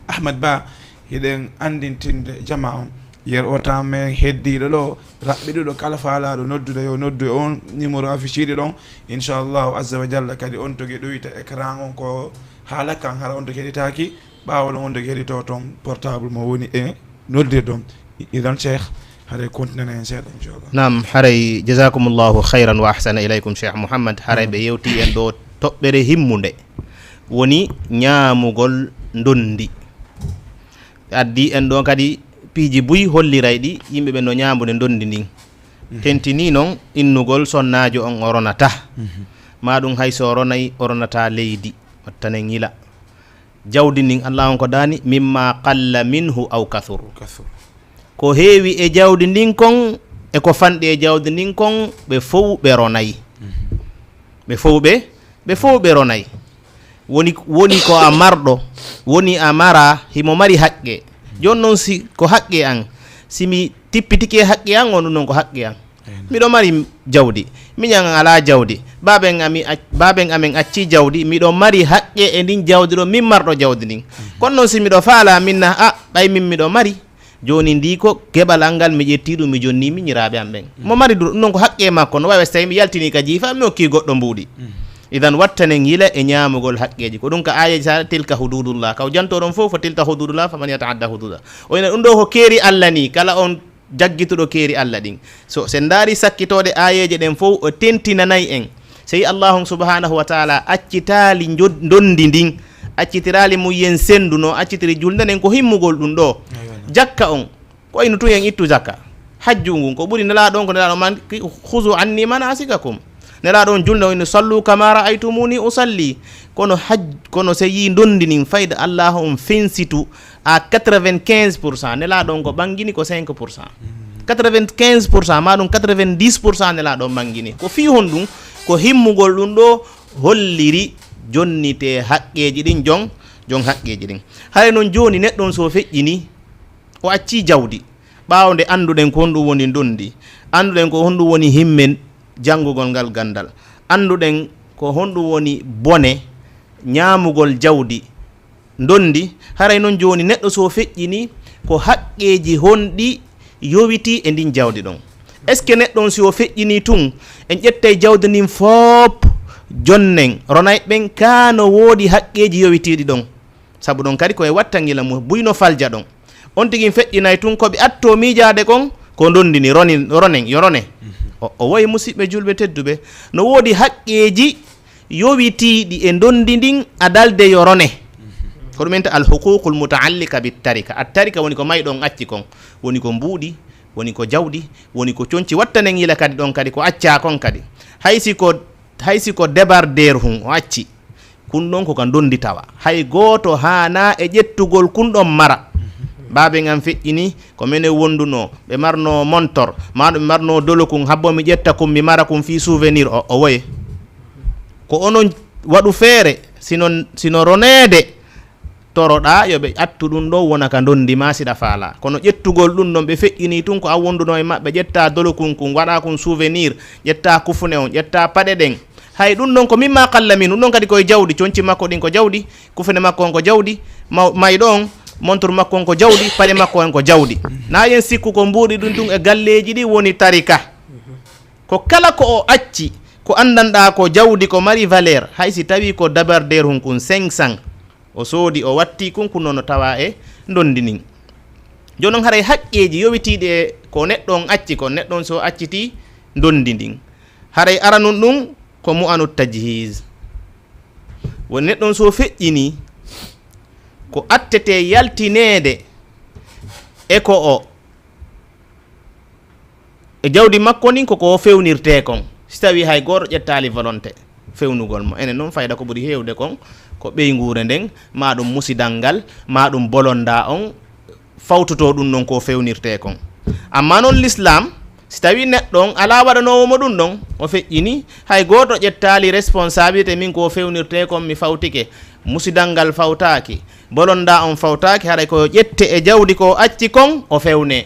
ahmad ba hiɗen andintinde jama on yer o temps men heddiɗo ɗo raɓɓiɗuɗo kala faalaɗo noddude yo noddu on numéro affiche ɗi ɗon inchallahu azza wa jalla kadi on togui ɗoyta écran on ko haala kan hara on to heɗitaki ɓawol on to heɗito toon portable mo woni e noddir ɗon. idan cheikh haray continue en seeɗa inchallah. nam haray jasakumullahu hayran wa ahsana ilaykum cheikh mouhammad. haray ɓe yewti en ɗo toɓɓere himmude woni ñaamugol ndondi. addi en ɗo kadi piiji buy holliray ɗi yimɓeɓe no ñaamude ndondi ndin. tentini noon innugol sonnajo on o ronata maɗum hayso o ronay o ronata leydi wattanen yila jawdi ndin allah on ko dani mimma qalla minhu aw kathur. ko heewi e jawdi ndin kon e ko fanɗi e jawdi ndin kon ɓe fof ɓe ronayi. ɓe fof ɓe ronayi. woni ko a marɗo woni a mara himo mari haqqe. joni noon si ko haqqe an simi tippitike haqqe an on ɗum noon ko haqqe an. miɗo mari jawdi miñan ala jawdi baben amen acci jawdi miɗo mari haqqe e ndin jawdi ɗo min marɗo jawdi ndin. kono noon si miɗo faala minna ɓay min miɗo mari joni ndi ko keɓal al ngal mi ƴetti ɗum mi jonni miñiraɓe am ɓen mo mari ɗum noon ko haqqe makko no wawi so tawi mi yaltini ka jiifa mi hokki goɗɗo mbuuɗi. idan wattanen yila e ñaamugol haqqeji ko ɗum ka ayaji sa tilka hududullah kaw jantoɗon fof fo tilka hududullah faman yataadda hududa o ina ɗum ɗo ko keeri allah ni kala on jaggituɗo keeri allah ɗin. so sen daari sakkitode ayeje ɗen fof o tentinanayi en sey allahu subhanahu wa taala accitali dondi ndin accitirali muyen sendu no accitiri juldanen ko himmugol ɗum ɗo. jakka on ko wayno tu en ittu jakka hajju ngun ko ɓuri nelaɗo on ko nelaɗo man khuzu anni manasikakum. nelaɗo on julde wayno sallu kama ra'aytumuni usalli. kono kono so yi dondinin fayda allah on fensitu à 95%. nelaɗo on ko ɓangini ko 5%. 95% maɗum 90% nelaɗo on ɓangini ko fi hon ɗum ko himmugol ɗum ɗo holliri jonnite haqqeji ɗin jon haqqeji ɗin. hay noon joni neɗɗon so feƴƴini o acci jawdi ɓawde anduɗen ko honɗum woni dondi anduɗen ko honɗum woni himmen janngugol ngal gandal anduɗen ko honɗum woni bone ñaamugol jawdi dondi. haray noon joni neɗɗo so feƴƴini ko haqqeji honɗi yowiti e ndin jawdi ɗon. est ce que neɗɗon si o feƴƴini tun en ƴettay jawdi ndin foop jonnen ronay ɓen kano woodi haqqeji yowitiɗi ɗon saabu ɗon kadi koye wattangila mum buyno falja ɗon on tigui feƴƴinay tun koɓe atto miijade kon ko dondini ronen yo rone o wayi musidɓe julɓe tedduɓe no woodi haqqeji yowitiɗi e dondi ndin adalde yo rone ko ɗum enta alhuququl mutaallika bittarika attarika woni ko mayɗon acci kon woni ko mbuuɗi woni ko jawɗi woni ko coñci wattanen yila kadi ɗon kadi ko acca kon kadi haysi ko débardeur hun o acci kun ɗon koka dondi tawa hay goto hana e ƴettugol kun ɗon mara. babe ngam feƴƴini ko minen wonduno ɓe marno montor maɗo ɓe marno dolo kum habbo mi ƴetta kum mi mara kum fi souvenir o woye ko onon waɗu feere sino ronede toroɗa yoɓe attu ɗum ɗo wona ka dondi ma siɗa faala kono ƴettugol ɗum ɗon ɓe feƴƴini tun ko a wonduno e maɓɓe ƴetta dolokun kun waɗa kun souvenir ƴetta kufune on ƴetta paɗe ɗen hay ɗum ɗon ko mimma kalla min ɗum ɗon kadi koye jawdi conci makko ɗin ko jawdi kufune makko on ko jawdi mayɗo on montre makko on ko jawdi paɗe makko on ko jawdi na yen sikku ko mbuuɗi ɗum tun e galleji ɗi woni tarika ko kala ko o acci ko andanɗa ko jawdi ko mari valeur hay si tawi ko dabarder hun kun 500 o soodi o watti kunku noon no tawa e dondi nin joni noon haray haqqeji yowitiɗi e ko neɗɗo on acci ko neɗɗo on so acciti dondi ndin haray aranum ɗum ko mu'anu tajhis woni neɗɗo on so feƴƴini ko attete yaltinede e ko o e jawdi makko nin koko fewnirte kon si tawi hay goto ƴettali volonté fewnugol mo enen noon fayda ko ɓuuri hewde kon ko ɓeygure nden ma ɗum musidal ngal ma ɗum bolonda on fawtoto ɗum ɗon ko fewnirte kon amma noon l'islam si tawi neɗɗo on ala waɗanowomo ɗum ɗon o feƴƴini hay goto ƴettali responsabilité min ko fewnirte kon mi fawtike musidal ngal fawtaki bolonda on fawtaki haɗa ko ƴette e jawdi ko acci kon o fewne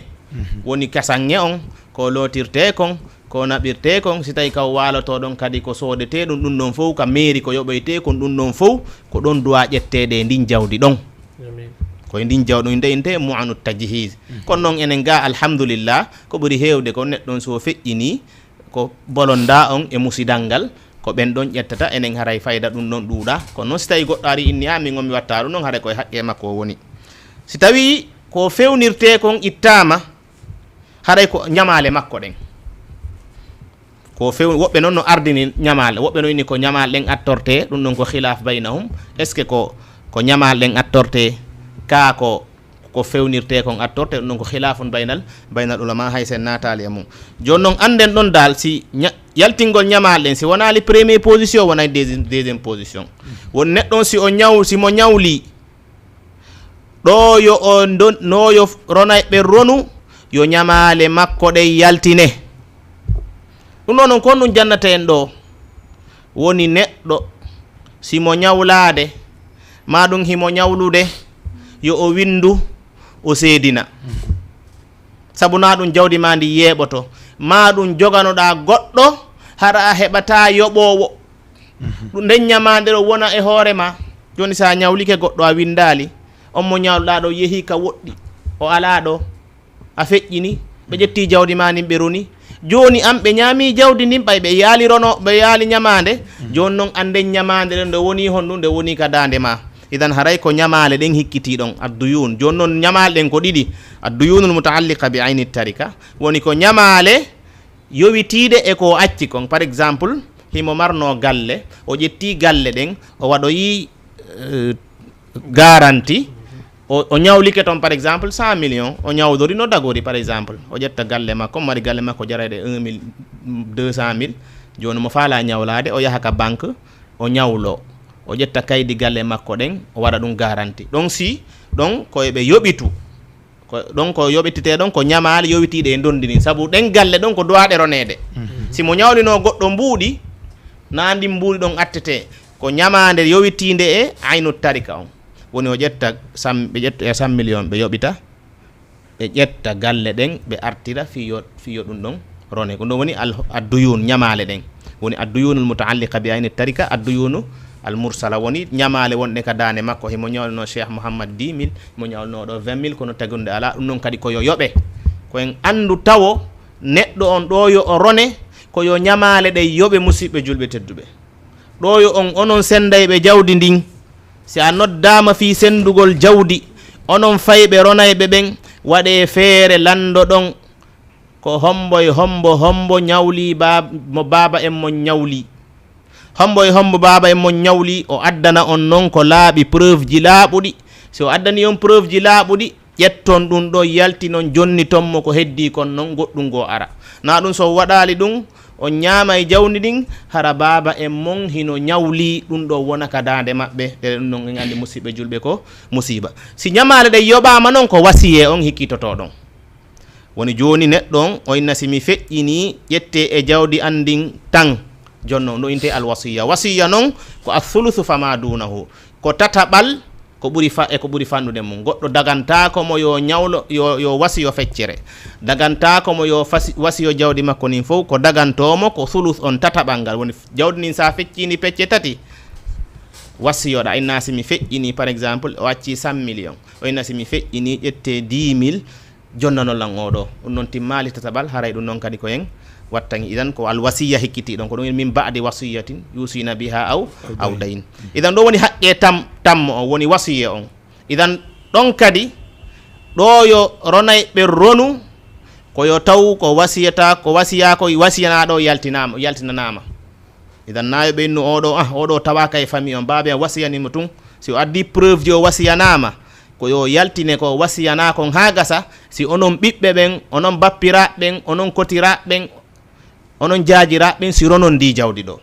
woni kasange on ko lotirte kon ko naɓirte kon si tawi kaw waloto ɗon kadi ko soodete ɗum ɗum ɗon fof ka mairie ko yoɓoyte kon ɗum ɗon fof ko ɗon duwa ƴettede e ndin jawdi ɗon koye ndin jawɗo ndeyinte mu'anu tajhis kono noon enen ga alhamdulillah ko ɓuuri hewde ko neɗɗon so feƴƴini ko bolonda on e musidal ngal ko ɓen ɗon ƴettata enen haray fayda ɗum ɗon ɗuuɗa kono noon si tawi goɗɗo ari inni min gomi watta ɗum ɗon haray koye haqqe makko woni si tawi ko fewnirte kon ittama haray ko ñamale makko ɗen ko woɓɓe noon no ardini ñamale woɓɓe no inni ko ñamale ɗen attorte ɗum ɗon ko khilaf baynahum est ce que ko ñamale ɗen attorte ka ko fewnirte kon attorte ɗum ɗon ko khilafun baynal ulama hay sen natali e mum joni noon anden ɗon dal si yaltingol ñamale ɗen si wonali premier position wonay deuxiéme position won neɗɗon simo ñawli ɗo yo o no yo ronayɓe ronu yo ñamale makko ɗen yaltine ɗum ɗo noon kon ɗum jannata en ɗo woni neɗɗo simo ñawlade ma ɗum himo ñawlude yo o windu o seedina sabu na ɗum jawdi ma ndi yeeɓoto ma ɗum joganoɗa goɗɗo hara a heɓata yoɓowo ɗum nden ñamade ɗo wona e hoore ma joni sa ñawlike goɗɗo a windali on mo ñawluɗa ɗo yeehi ka woɗɗi o ala ɗo a feƴƴini ɓe ƴetti jawdi ma ndin ɓe roni joni am ɓe ñaami jawdi ndin ɓay ɓe yaali ñamade joni noon anden ñamade ɗen nde woni hon ɗum nde woni ka dande ma idan haray ko ñamale ɗen hikkiti ɗon adduyun joni noon ñamale ɗen ko ɗiɗi adduyunul mutaalliqa bi ayni tarika woni ko ñamale yowitiɗe e ko acci kon par exemple himo marno galle o ƴetti galle ɗen o waɗoyi garanti o ñawlike toon par exemple 100 millions o ñawdori no dagori par exemple o ƴetta galle makko mari galle makko jarayde 1 200 000 joni mo faala ñawlade o yaha ka banque o ñawlo o ƴetta kaydi galle makko ɗen o waɗa ɗum garanti ɗon si ɗon koyeɓe yoɓitu ɗon ko yoɓitite ɗon ko ñamale yowitiɗe e dondini saabu ɗen galle ɗon ko duwaɗe ronede simo ñawlino goɗɗo mbuuɗi nandi mbuuɗi ɗon attete ko ñamade yowitinde e aynu tarika on woni o ƴetta ɓe ƴetta 100 millions ɓe yoɓita ɓe ƴetta galle ɗen ɓe artira fiyo ɗum ɗon rone ko ɗum woni adduyun ñamale ɗen woni adduyunul mutaalliqa bi ayni tarika adduyunu al mursala woni ñamale wonɗe ka dane makko himo ñawlino cheikh mouhammad 10 000 himo ñawlino ɗo 20 000 kono tagunde ala ɗum ɗon kadi koyo yoɓe koyen andu tawo neɗɗo on ɗo yo o rone koyo ñamale ɗe yoɓe musidɓe julɓe tedduɓe ɗo yo onon sendayɓe jawdi ndin si a noddama fi sendugol jawdi onon fayɓe ronayɓe ɓen waɗe feere lando ɗon ko hombo ñawli mo baba en mo ñawli hombo baba en mo ñawli o addana on noon ko laaɓi preuve ji laaɓuɗi si o addani on preuve ji laaɓuɗi ƴetton ɗum ɗo yalti noon jonni tommo ko heddi kon noon goɗɗum go ara na ɗum so waɗali ɗum on ñaama e jawdi ɗin hara baba en mon hino ñawli ɗum ɗo wona ka dande maɓɓe ɗe ɗum ɗon en andi musidɓe julɓe ko musiba si ñamale ɗe yoɓama noon ko wasiye on hikkitoto ɗon woni joni neɗɗo on o inna simi feƴƴini ƴette e jawdi andin tan jonno no inte al wasiya wasiya non ko athuluthu fama dunahu ko tataɓal ko ɓuri ko ɓuri fannude mum goɗɗo dagantako mo yo ñawlo yo wasiyo feccere dagantako mo yo wasiyo jawdi makko nin fof ko dagantomo ko thuluth on tataɓal ngal woni jawdi nin sa feccini pecce tati wasiyoɗa inna simi feƴƴini par exemple o acci 100 millions o inna simi feƴƴini ƴette 10 000 jonnanolan oɗo ɗum noon timmali tataɓal haray ɗum noon kadi ko hen wattani idan ko al wasiya hikkiti ɗon ko ɗum min ba'di wasiyatin yusina biha aw dayn idan ɗo woni haqqe tammo o woni wasiya on idan ɗon kadi ɗo yo ronayɓe ronu koyo taw ko wasiyata ko wasiya ko wasiyanaɗo yaltinanama idan nayo ɓennu oɗo tawaka e famille on baabe wasiyanimo tun si o addi preuve ji o wasiyanama ko yo yaltine ko wasiyana kon ha gasa si onon ɓiɓɓe ɓen onon bappiraɓe ɓen onon kotiraɓe ɓen onon jaajiraɓe ɓen si ronon ndi jawdi ɗo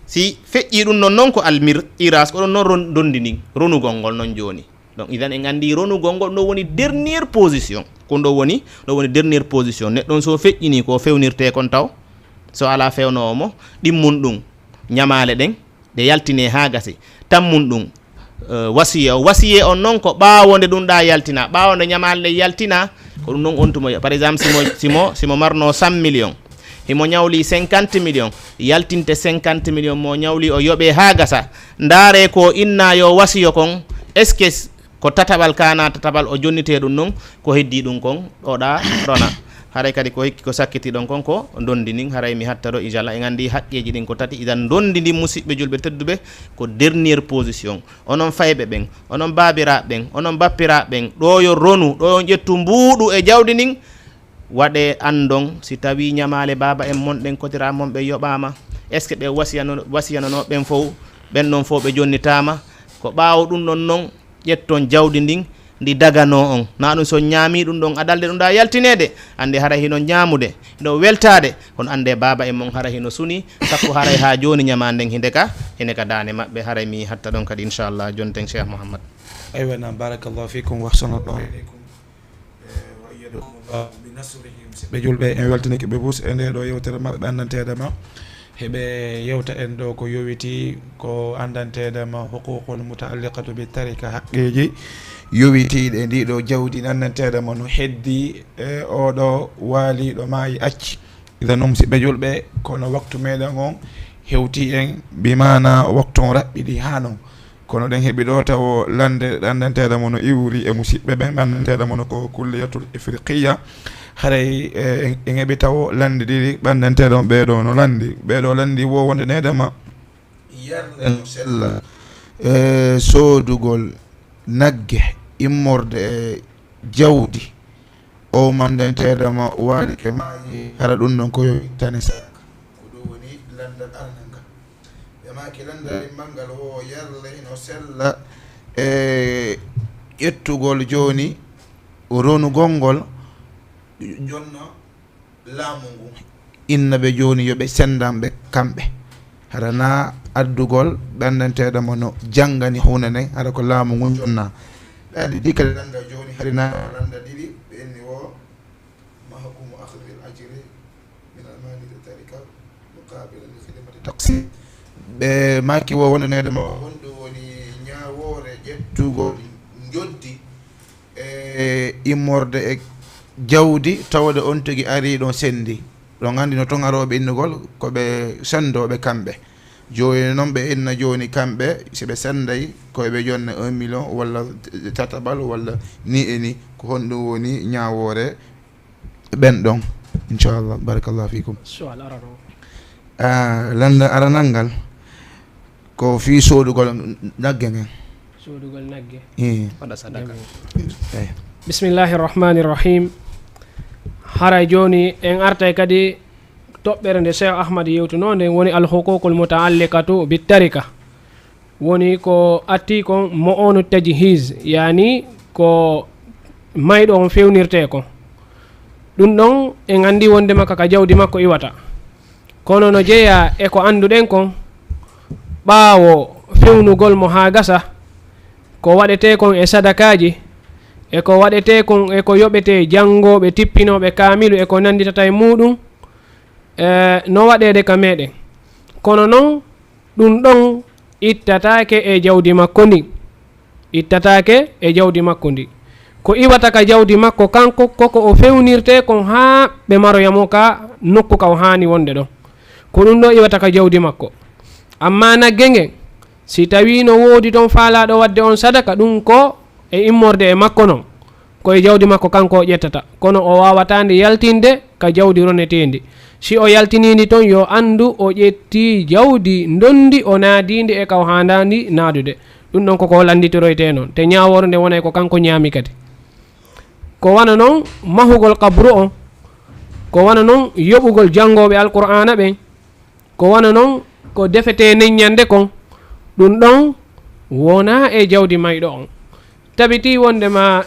si feƴƴi ɗum non ko almiras ko ɗon noon dondini ronugol ngol noon joni donc idan en andi ronugol ngol ɗo woni dernière position ko ɗo woni dernière position neɗɗon so feƴƴini ko fewnirte kon taw so ala fewnowo mo ɗimmun ɗum ñamale ɗen ɗe yaltine ha gasi tammun ɗum wasiye on noon ko ɓawonde ɗum ɗa yaltina ɓawonde ñamale ɗe yaltina ko ɗum noon on tumo par exemple simo marno 100 millions himo ñawli 50 millions yaltinte 50 millions mo ñawli o yoɓe ha gasa ndaare ko inna yo wasiyo kon est ce que ko tataɓal kana tataɓal o jonnite ɗum noon ko heddi ɗum kon ɗoɗa rona haray kadi ko hikki ko sakkiti ɗon kon ko dondini haray mi hatta ɗo inchallah en andi haqqeji ɗin ko tati idan dondidi musidɓe julɓe tedduɓe ko dernière position onon fayɓe ɓen onon babiraɓe ɓen onon bappiraɓe ɓen ɗo yo ronu ɗo yo ƴettu mbuuɗu e jawdi ndin waɗe andon si tawi ñamale baba en monɗen kotira mon ɓe yoɓama est ce que ɓe wasiyanono ɓen fof ɓen noon fof ɓe jonnitama ko ɓawo ɗum ɗon noon ƴetton jawdi ndin ndi dagano on na ɗum so ñaami ɗum ɗon adalde ɗum ɗa yaltinede ande hara hino ñamude hino weltade kono ande baba en mon hara hino suni sakko haray ha joni ñamanden hinde ka dane mabɓe haray mi hatta ɗon kadi inchallah jonten cheikh mouhammad aywa nam barakallahu fikum wa ahsanallahu ilaykum wa ayyadakumullah bi nasrihi musidɓe julɓe en weltanike ɓe bus e nde ɗo yewtere mabɓe ɓe andantedema heɓe yewta en ɗo ko yowiti ko andantedema huququl mutaalliqatu bi tarika haqqeji yowitiɗe ndiɗo jawdi nannantedema no heddi e oɗo waaliɗo maayi acci idan noon musidɓe julɓe kono waktu meɗen on hewti en bimana waktu on raɓɓiɗi ha noon kono ɗen heeɓi ɗo taw lande ɗannantedema no iwri e musidɓe ɓen ɗannantedema no ko kulliyatul ifriqiya haray en heeɓi taw lande ɗiɗi ɓanndanteɗon ɓeɗo no landi ɓeɗo landi wo wonde nedema yarde no sella soodugol nagge immorde e jawdi o mandanteɗama waɗi ke maayi hara ɗum ɗon ko yowittani sak ko ɗum woni landal arnal ngal ɓe maki landal immal ngal o yarle no sella e ƴettugol joni ronugol ngol jonno laamu ngu inna ɓe joni yoɓe sendanɓe kamɓe harana addugol ɓandanteɗamo no janggani hunde nden hara ko laamu ngu jonna ɓe adi ɗi kadi landa joni harina landa ɗiɗi ɓe enni wo mahkumu ahdil ajri min almanide tarika muqabila li khidmati taqsim ɓe maki wo wondanedema honɗo woni ñawore ƴettugol joddi e immorde e jawdi tawde on tigi ari ɗon sendi ɗon andi no ton aroɓe innugol koɓe sendoɓe kamɓe joni noon ɓe inna joni kamɓe siɓe senday koyeɓe jonna 1 million walla tataɓal walla ni e ni ko honɗum woni ñawore ɓen ɗon inchallah barakallahu fikum landa aranal ngal ko fi soodugol nagge ngen soodugol nagge waɗa sadaka bismillahi rrahmani rrahim haray joni en artay kadi toɓɓere nde cheikh ahmad yewtuno nden woni alhuququl mutaalliqatu bittarika woni ko atti kon mo onu tajhis yani ko mayɗo on fewnirte ko ɗum ɗon en andi wonde makka ka jawdi makko iwata kono no jeeya e ko anduɗen kon ɓaawo fewnugol mo ha gasa ko waɗete kon e sadakaji e ko waɗete kon e ko yoɓete janngoɓe tippinoɓe kamilu e ko nanditata e muɗum no waɗede ka meɗen kono noon ɗum ɗon ittatake e jawdi makko ndi ittatake e jawdi makko ndi ko iwata ka jawdi makko kanko koko o fewnirte kon ha ɓe maroyamo ka nokku ka o hani wonde ɗon ko ɗum ɗo iwata ka jawdi makko amma nagge ngen si tawi no woodi toon faalaɗo wadde on sadaka ɗum ko e immorde e makko noon koye jawdi makko kanko o ƴettata kono o wawatande yaltinde ka jawdi ronetendi si o yaltinindi toon yo andu o ƴetti jawdi dondi o naadindi e kaw handandi naadude ɗum ɗon koko landitiroyte noon te ñawore nde wonay ko kanko ñaami kadi ko wana noon mahugol kabru on ko wana noon yoɓugol jangoɓe alqur'ana ɓen ko wana noon ko defete neññande kon ɗum ɗon wona e jawdi mayɗo on tabiti wondema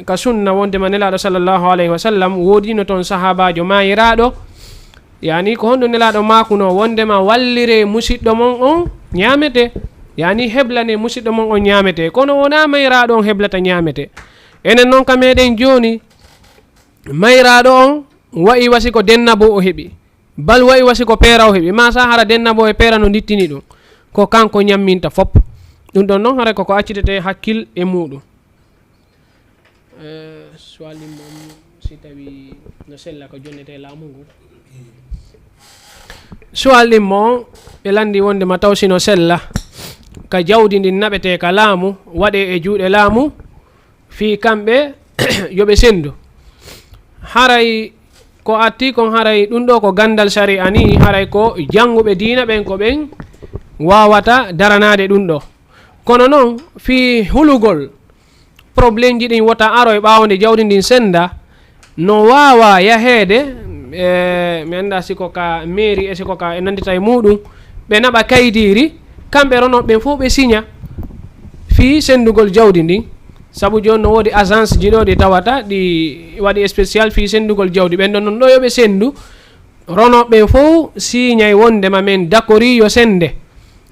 ka sunna wondema nelaɗo sallllahu alayhi wa sallam woodino toon sahabajo mayiraɗo yani ko honɗo nelaɗo makuno wondema wallire musidɗo mon on ñamete yani heblane musidɗo mon on ñamete kono wona mayiraɗo on heblata ñamete enen noon ka meɗen joni mayiraɗo on wayi wasi ko dennabo o heeɓi bal wayi wasi ko peera o heeɓi ma sa hara dennabo e peera no dittini ɗum ko kanko ñamminta fop ɗum ɗon noon haray koko accitete hakkil e muɗum soalimom si tawi no sella ko jonnete laamu ngu suwal mo ɓe landi wondema taw sino sella ka jawdi ndin naɓete ka laamu waɗe e juuɗe laamu fi kamɓe yoɓe sendu haray ko atti kon haray ɗum ɗo ko gandal sharia ni haray ko janguɓe diina ɓen ko ɓen wawata daranade ɗum ɗo kono noon fi hulugol probléme ji ɗin wota aro e ɓawde jawdi ndin senda no wawa yahede mi anda siko ka mairie e siko ka e nandita e muɗum ɓe naɓa kaydiri kamɓe ronon ɓen fof ɓe signa fi sendugol jawdi ndin saabu joni no woodi agence ji ɗo ɗi tawata ɗi waɗi spécial fi sendugol jawdi ɓen ɗon noon ɗo yoɓe sendu ronoɓe fof signay wondema men dakori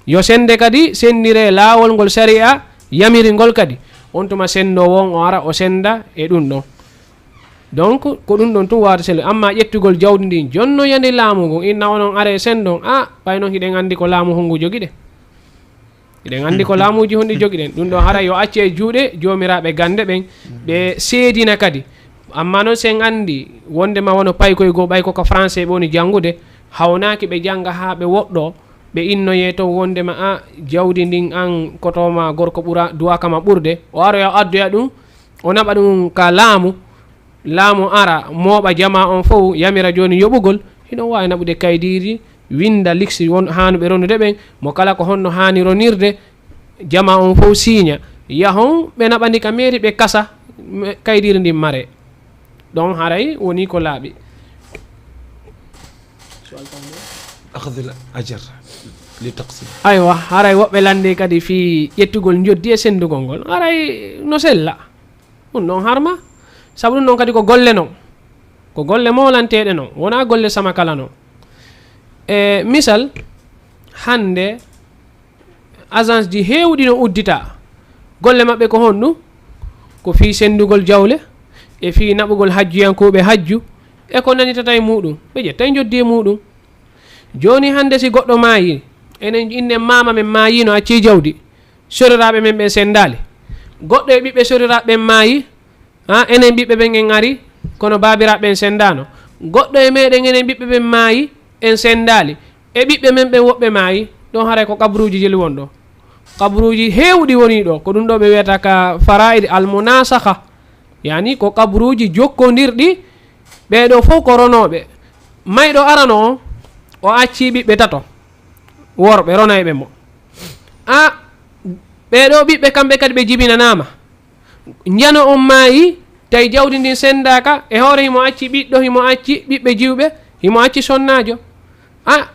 yo sende kadi sendire laawol ngol sharia yamiri ngol kadi on tuma sendowo on o ara o senda e ɗum ɗon donc ko ɗum ɗon tum wawata selde amma ƴettugol jawdi ndin jonno yandi laamu ngon inna onon are sendon ɓay noon hiɗen andi ko laamu hongu jogiɗen hiɗen andi ko laamuji honɗi jogiɗen ɗum ɗon hara yo acce e juuɗe jomiraɓe gande ɓen ɓe seedina kadi amma noon sen andi wondema wono pay koye goo ɓay koko français ɓe woni janngude hawnaki ɓe jangga ha ɓe woɗɗo ɓe innoye to wondema jawdi ndin an kotoma gorko ɓuura duwakama ɓurde o aroya addoya ɗum o naɓa ɗum ka laamu ara mooɓa jama on fof yamira joni yoɓugol hiɗon wawi naɓude kaydiri winda liksi won hanuɓe ronude ɓen mo kala ko honno hani ronirde jama on fof signa yahon ɓe naɓandi ka mairie ɓe kasa kaydiri ndin mare ɗon haray woni ko laaɓi akhdhul ajr li taqsim aywa haray woɓɓe lande kadi fi ƴettugol joddi e sendugol ngol haray no sella ɗum ɗon harma sabu ɗum noon kadi ko golle noon ko golle molanteɗe noon wona golle sama kala noon e misal hande agence ji hewɗi no uddita golle maɓɓe ko honɗum ko fi sendugol jawle e fi naɓugol hajjuyankoɓe hajju e ko nanitata e muɗum ɓe ƴetta joddi e muɗum joni hande si goɗɗo maayi enen innen mama men maayino acci jawdi soriraɓe men ɓen sendali goɗɗo e ɓiɓɓe soriraɓe ɓen maayi enen ɓiɓɓe ɓen en ari kono babiraɓe ɓen sendano goɗɗo e meɗen enen ɓiɓɓe ɓen maayi en sendali e ɓiɓɓe men ɓen woɓɓe maayi ɗon haray ko kabruji jeli won ɗo kabruji hewɗi woni ɗo ko ɗum ɗo ɓe wiyata ka faraid almunasakha yani ko kabruji jokkodirɗi ɓeɗo fof ko ronoɓe mayɗo arano o acci ɓiɓɓe tato worɓe ronayɓe mo ɓeɗo ɓiɓɓe kamɓe kadi ɓe jibinanama jano on maayi tawi jawdi ndin sendaka e hoore himo acci ɓiɗɗo himo acci ɓiɓɓe jiwɓe himo acci sonnajo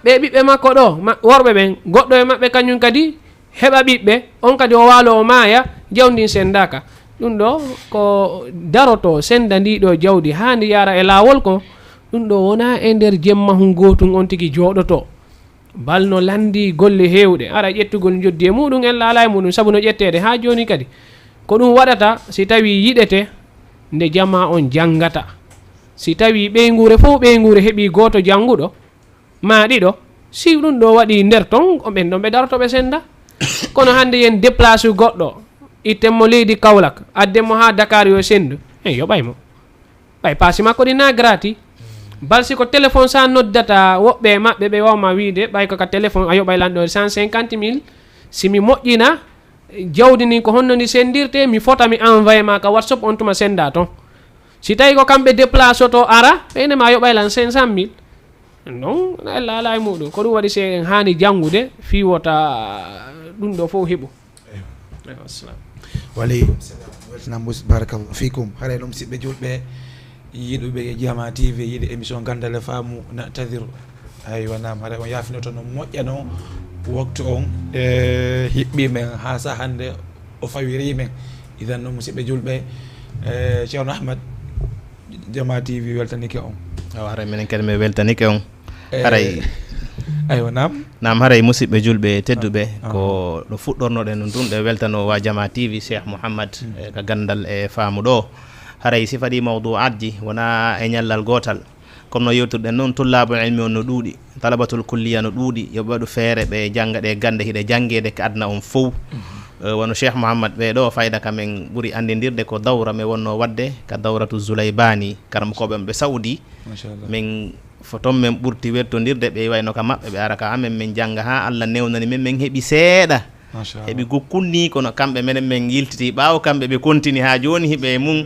ɓe ɓiɓɓe makko ɗo worɓe ɓen goɗɗo e maɓɓe kañum kadi heɓa ɓiɓɓe on kadi o waalo o maaya jawdi ndin sendaka ɗum ɗo ko daroto senda ndiɗo jawdi ha ndi yara e laawol ko ɗum ɗo wona e nder jemmahu gotum on tigui jooɗoto bal no landi golle hewɗe ara ƴettugol joddi e muɗum en laala e muɗum saabu no ƴettede ha joni kadi ko ɗum waɗata si tawi yiɗete nde jama on janggata si tawi ɓeygure fof ɓeygure heeɓi goto jangguɗo ma ɗiɗo si ɗum ɗo waɗi nder ton ɓen ɗon ɓe darotoɓe senda kono hande yen déplace goɗɗo ittenmo leydi Kaolack addemo ha Dakar yo sendu yoɓaymo ɓay paasi makko ɗi na gratuit balsi ko téléphone sa noddata woɓɓe maɓɓe ɓe wawma wiide ɓay koka téléphone a yoɓay lanɗo 150 000 simi moƴƴina jawdi ni ko honno ndi sendirte mi fota mi envoyé ma ka WhatsApp on tuma senda toon si tawi ko kamɓe déplace oto ara ɓeyne ma yoɓay lan 500 000 non Allah ala e muɗum ko ɗum waɗi se en hani janngude fi wota ɗum ɗo fof heeɓu waleykum salam weltanam musid barakallahu fikum haray ɗum musidɓe julɓe yiɗuɓe Jama TV yiɗi émission gandal e faamu natadir aywa nam haray on yafinoto no moƴƴano waktu on hiɓɓimen ha sa hande o fawirimen idan noon musidɓe julɓe Ceerno Ahmad Jama TV weltanike on haray minen kadi mi weltanike on haray aywa nam haray musidɓe julɓe tedduɓe ko ɗo fuɗɗornoɗen ɗum ɗe weltano wa Jama TV Cheikh Mouhammad ka gandal e faamu ɗo haray si faɗi mawdu'at ji wona e ñallal gotal comme no yewtirɗen noon tullabul ilmi on no ɗuuɗi talabatul kulliya no ɗuuɗi yoɓe waɗu feere ɓe jangga ɗe gande hiɗe janggede ko adna on fof wono Cheikh Mouhammad ɓe ɗo fayda kamen ɓuuri andidirde ko dawra mi wonno wadde ka dawratu Zulaybani karamakoɓe ɓe Saudi min foton men ɓurti wertodirde ɓe wayno ka maɓɓe ɓe ara ka amen min jangga ha Allah newnani min heeɓi seeɗa heeɓi gokkunni kono kamɓe menen min yiltiti ɓaawo kamɓe ɓe continue ha joni hiɓe mum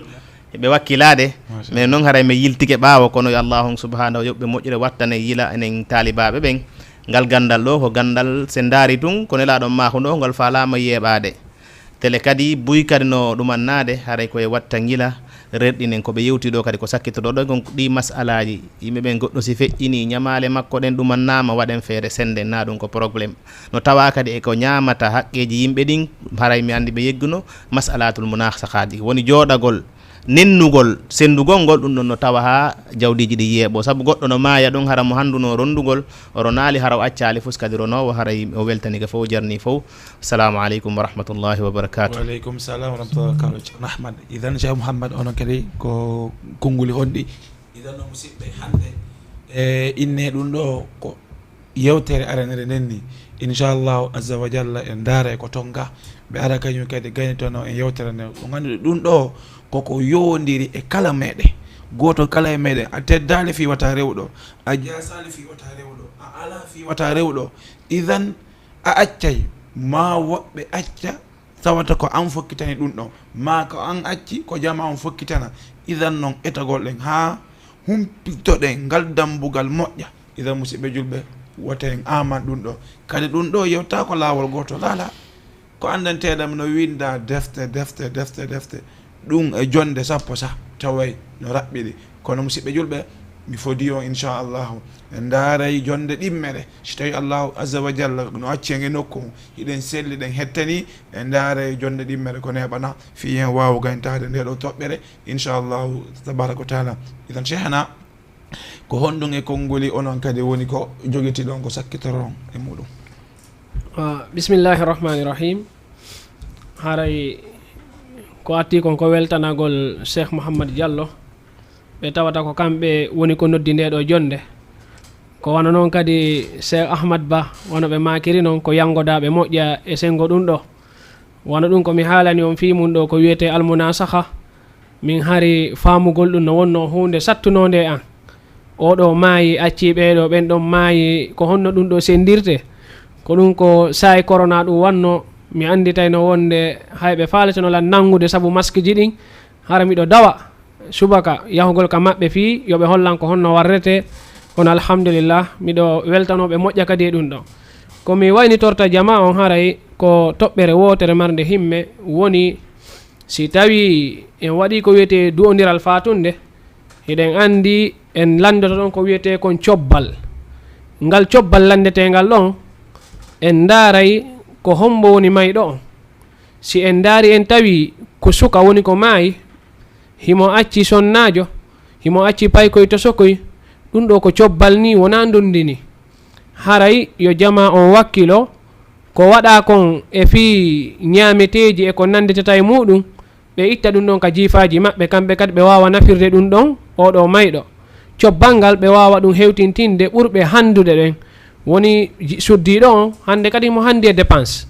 ɓe wakkilade mais noon haray mi yiltike ɓaawo kono yo Allahu subhanahu yoɓɓe moƴƴire wattane yila enen taalibaɓe ɓen ngal gandal ɗo ko gandal se daari tun ko nelaɗon mako ɗo ngal falama yeeɓade télé kadi buy kadi no ɗumannade haray koye watta gila rerɗinen koɓe yewti ɗo kadi ko sakkitoɗo ɗo gon ɗi masalaji yimɓeɓe goɗɗo si feƴƴini ñamale makko ɗen ɗumannama waɗen feere sende na ɗum ko probléme no tawa kadi eko ñamata haqqeji yimɓe ɗin haray mi andi ɓe yegguno masalatul munasahadi woni jooɗagol nennugol sendugol ngol ɗum ɗon no tawa ha jawdiji ɗi yeeɓo saabu goɗɗo no maaya ɗum hara mo handuno rondugol oro naali hara o accali fof kadi ronowo haray o weltanike fof jarni fof assalamu aleykum wa rahmatullahi wa barakatuh. waaleykum salam wa rahmatullahi wa barakatuh. Ceerno Ahmad idan Cheikh Mouhammad onon kadi ko konnguli honɗi idan no musidɓe hande inne ɗum ɗo ko yewtere aranere nden ni inchallahu azza wa jalla en daara e ko tonga ɓe ara kañum kadi gaynitono e yewtere nde ko ganduɗe ɗum ɗo koko yowodiri e kala meɗen goto kala e meɗen a teddali fi wata rewɗo a jasali fi wata rewɗo a ala fi wata rewɗo idan a accay ma woɓɓe acca tawata ko an fokkitani ɗum ɗon ma ko an acci ko jama on fokkitana idan noon etagol ɗen ha humpitoɗen ngal dambugal moƴƴa idan musidɓe julɓe woten aman ɗum ɗo kadi ɗum ɗo yewta ko lawol goto lala ko andanteɗam no winda defte ɗum e jonde sappo sa taway no raɓɓiɗi kono musidɓe julɓe mi fodi on inchallahu en daaray jonde ɗimmere so tawi allahu azza wa jalla no acci en e nokku mum hiɗen selli ɗen hettani en daaray jonde ɗimmere ko neɓana fi hen wawa gayntade nde ɗo toɓɓere inchallahu tabaraka wa taala idan cheikhna ko honɗum e konngoli onon kadi woni ko joguiti ɗon ko sakkitoron e muɗum. bismillahi rahmani rahim haray ko atti kon ko weltanagol Cheikh Mouhammad Diallo ɓe tawata ko kamɓe woni ko noddi nde ɗo jonde ko wana noon kadi Cheikh Ahmad Ba wono ɓe makiri noon ko yangodaɓe moƴƴa e sengo ɗum ɗo wona ɗum komi haalani on fi mum ɗo ko wiyete almunasaha min hari famugol ɗum no wonno hunde sattunode an oɗo maayi acci ɓeɗo ɓen ɗon maayi ko honno ɗum ɗo sendirte ko ɗum ko sayi corona ɗum wanno mi anditayno wonde hayɓe faleteno lan nangude saabu masque ji ɗin hara miɗo dawa subaka yahugol ka maɓɓe fi yoɓe hollan ko honno warrete kono alhamdulillah miɗo weltanoɓe moƴƴa kadi e ɗum ɗon komi waynitorta jama on haray ko toɓɓere wotere marde himme woni si tawi en waɗi ko wiyete du'odiral fatunde hiɗen andi en landoto ɗon ko wiyete kon cobbal ngal cobbal landetegal ɗon en daaray ko hombo woni mayɗo on si en daari en tawi ko suka woni ko maayi himo acci sonnajo himo acci paykoy to sokoy ɗum ɗo ko cobbal ni wona dondini haray yo jama on wakkilo ko waɗa kon e fi ñameteji e ko nandeteta e muɗum ɓe itta ɗum ɗon ka jiifaji maɓɓe kamɓe kadi ɓe wawa nafirde ɗum ɗon oɗo mayɗo cobbal ngal ɓe wawa ɗum hewtintinde ɓurɓe handude ɗen woni suddiɗo on hande kadi mo handi e dépense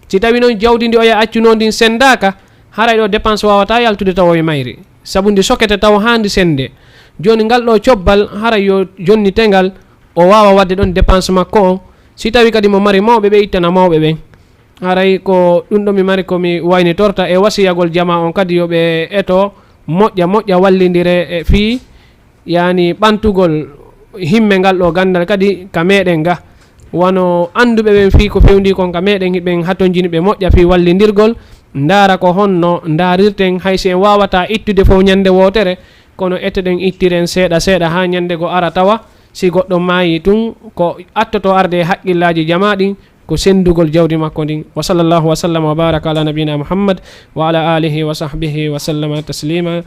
si tawi noon jawdi ndi o ya accuno ndin sendaka haray ɗo dépense wawata yaltude taw e mayri saabu ndi sokete taw handi sende joni ngal ɗo cobbal haray yo jonnitegal o wawa wadde ɗon dépense makko on si tawi kadi mo mari mawɓe ɓe ittana mawɓe ɓen haray ko ɗum ɗo mi mari komi waynitorta e wasiyagol jama on kadi yoɓe eto moƴƴa wallidire e fii yani ɓantugol himme ngal ɗo gandal kadi ka meɗen ga wano anduɓe ɓen fii ko fewndi kon ka meɗen hiɓen hatojini ɓe moƴƴa fii wallidirgol ndaara ko honno ndaarirten haysi en wawata ittude fof ñande wotere kono etteɗen ittiren seeɗa ha ñande go ara tawa si goɗɗo maayi tun ko attoto arde e haqqillaji jama ɗin ko sendugol jawdi makko ndin wa sallallahu wa sallam wa baraka ala nabina muhammad wa ala alihi wa sahbihi wa sallama taslima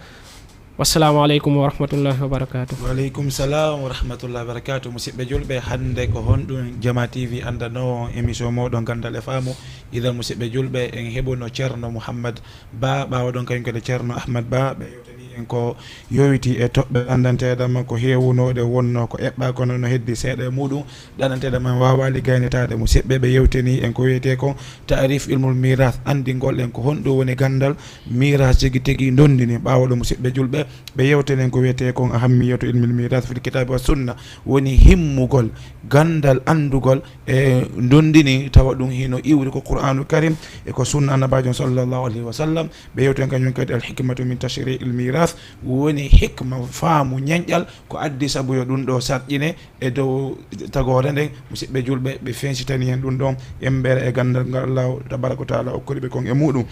wassalamu aleykum wa rahmatullahi wa barakatuh. Waaleykum salam wa rahmatullahi wa barakatuh. Musidɓe julɓe, hande ko honɗum Jama TV andano émission moɗon gandal e faamu. Idan musidɓe julɓe en heɓuno ceerno Mouhammad Ba ɓawa ɗon kañum kadi ceerno Ahmad Ba ɓe yewtani en ko yowiti e toɓɓe ɗandanteɗama ko hewunoɗe wonno ko eɓɓa kono no heddi seeɗa e muɗum ɗandanteɗama wawa liggaynetade musidɓe ɓe yewtani en ko wiyete ko ta'rif ilmul miras andingol en ko honɗum woni gandal miras tigui tigui dondini ɓawaɗo musidɓe julɓe ɓe yewtenen ko wiyete kon ahammiyatu ilmil miras fil kitabi wa sunna woni himmugol gandal andugol e dondini tawa ɗum hino iwri ko qur'anul karim e ko sunna annabajo sallallahu alayhi wa sallam ɓe yewten kañum kadi al hikmatu min tashri il miras woni hikma faamu ñañƴal ko addi saabu yo ɗum ɗo sarƴine e dow tagore nden musidɓe julɓe ɓe fensitani hen ɗum ɗon embere e gandal ngal Allah tabaraka wa taala okkoriɓe kon e muɗum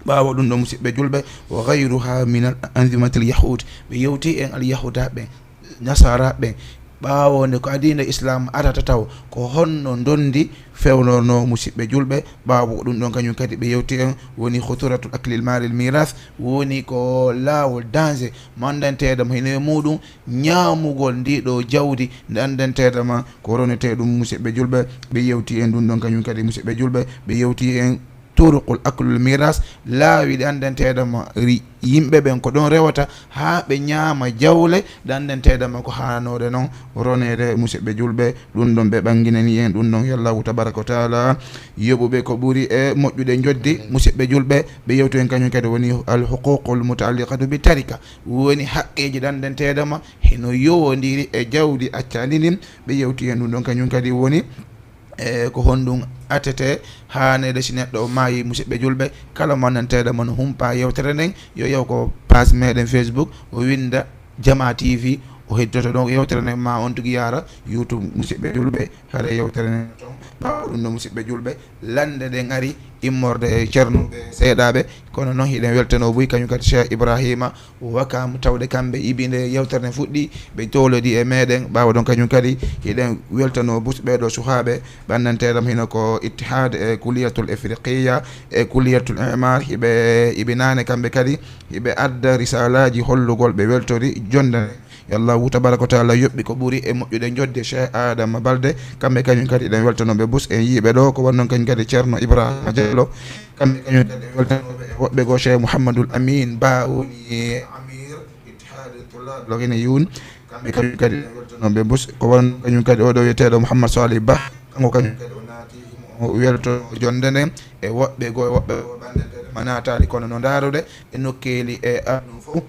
ɓawa ɗum ɗo musidɓe julɓe wa gayruha min al anzimatil yahud ɓe yewti en al yahuda ɓe nasara ɓe ɓawonde ko adina islam atata taw ko honno dondi fewnono musidɓe julɓe ɓawa ko ɗum ɗon kañum kadi ɓe yewti en woni khuturatul aklil malil miras woni ko lawol danger mo andanteɗama hino e muɗum ñamugol ndiɗo jawdi nde andanteɗama ko ronete ɗum musidɓe julɓe ɓe yewti en ɗum ɗon kañum kadi musidɓe julɓe ɓe yewti en turuqul aklul miras laawi ɗe andanteɗama yimɓe ɓen ko ɗon rewata ha ɓe ñaama jawle ɗe andanteɗama ko hanode noon ronede musidɓe julɓe ɗum ɗon ɓe ɓanginani en ɗum ɗon yallahu tabaraka wa taala yoɓuɓe ko ɓuuri e moƴƴude joddi musidɓe julɓe ɓe yewtu en kañum kadi woni al huququl mutaalliqatu bi tarika woni haqqeji ɗe andanteɗama heno yowodiri e jawdi accadinin ɓe yewti en ɗum ɗon kañum kadi woni ko honɗum atete hanede si neɗɗo o maayi musidɓe julɓe kala mo annanteɗa no humpa yewtere nden yo yew ko page meɗen Facebook o winda Jama TV o heddoto ɗon yewtere nden ma on tigi yara YouTube musidɓe julɓe haɗa yewtere nden toon ɓawa ɗum no musidɓe julɓe lande ɗen ari immorde e ceernoɓe seeɗaɓe kono noon hiɗen weltano boyi kañum kadi Cheikh Ibrahima wakam tawde kamɓe ibinde yewtere nde fuɗɗi ɓe tolodi e meɗen ɓawa ɗon kañum kadi hiɗen weltano busɓeɗo suhaɓe ɓe anndanteɗam hino ko ittihad e kuliyatul afriqiya e kuliyatul imar hiɓe ibinane kamɓe kadi hiɓe adda risalaji hollugol ɓe weltori jondane yallahu tabaraka wa taala yoɓɓi ko ɓuuri e moƴƴude jodde Cheikh Adama Balde kamɓe kañum kadi ɗen weltanoɓe bus en yiiɓe ɗo ko wonnon kañum kadi ceerno Ibrahima Diallo kamɓe kañum kadi weltanoɓe e woɓɓe go Cheikh Mouhamadoul Amin Ba woni amir ittihad tullab logene yun kamɓe kañum kadi ɗen weltanoɓe bus ko wonnon kañum kadi oɗo wiyeteɗo Mouhammad Salih Ba kanko kañum kadi o naati o welto jonde nden e woɓɓe go ɓandeteɗema natali kono no darude e nokkeli e adum fof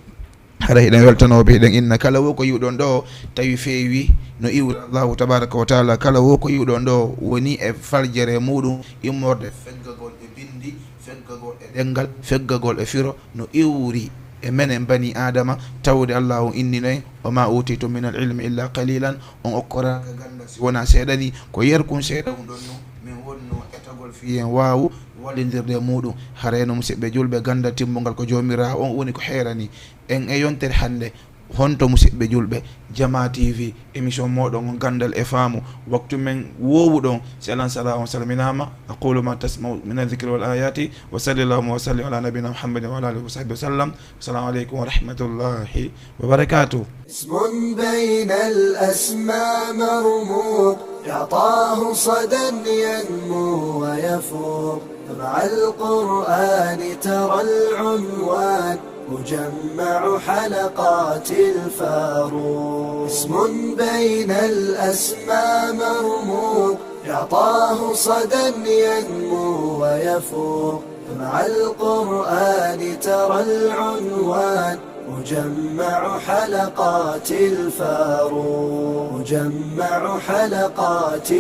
haɗa hiɗen weltanoɓe hiɗen inna kala wo ko yiwɗon ɗo tawi feewi no iwra Allahu tabaraka wa taala kala wo ko yiwɗon ɗo woni e faljere muɗum immorde feggagol e bindi feggagol e ɗengal feggagol e firo no iwri e menen bani adama tawde Allahu inninoy wa ma utitum min al ilmi illa qalilan on okkoraka ganda si wona seeɗani ko yerkum seeɗa ɗum ɗon no min wonno etagol fiyen wawu wallidirde muɗum hareno musidɓe julɓe ganda timmugal ko jomira on woni ko heerani en e yontere hande honto musidɓe julɓe Jama TV émission moɗon gandal e faamu waktu men wowuɗon si alan sala on salminama aqulu ma tasmau min adhicri wal ayati wa sallallahu wa sallim ala nabina muhammadin wa ala alihi wa sahbihi wa sallam assalamu aleykum wa rahmatullahi wa barakatuh اسم بين الأسماء مرموق يعطاه صدى ينمو ويفوق مع القرآن ترى العنوان مجمع حلقات الفاروق. اسم بين الأسماء مرموق يعطاه صدى ينمو ويفوق. مع القرآن ترى العنوان مجمع حلقات الفاروق. مجمع حلقات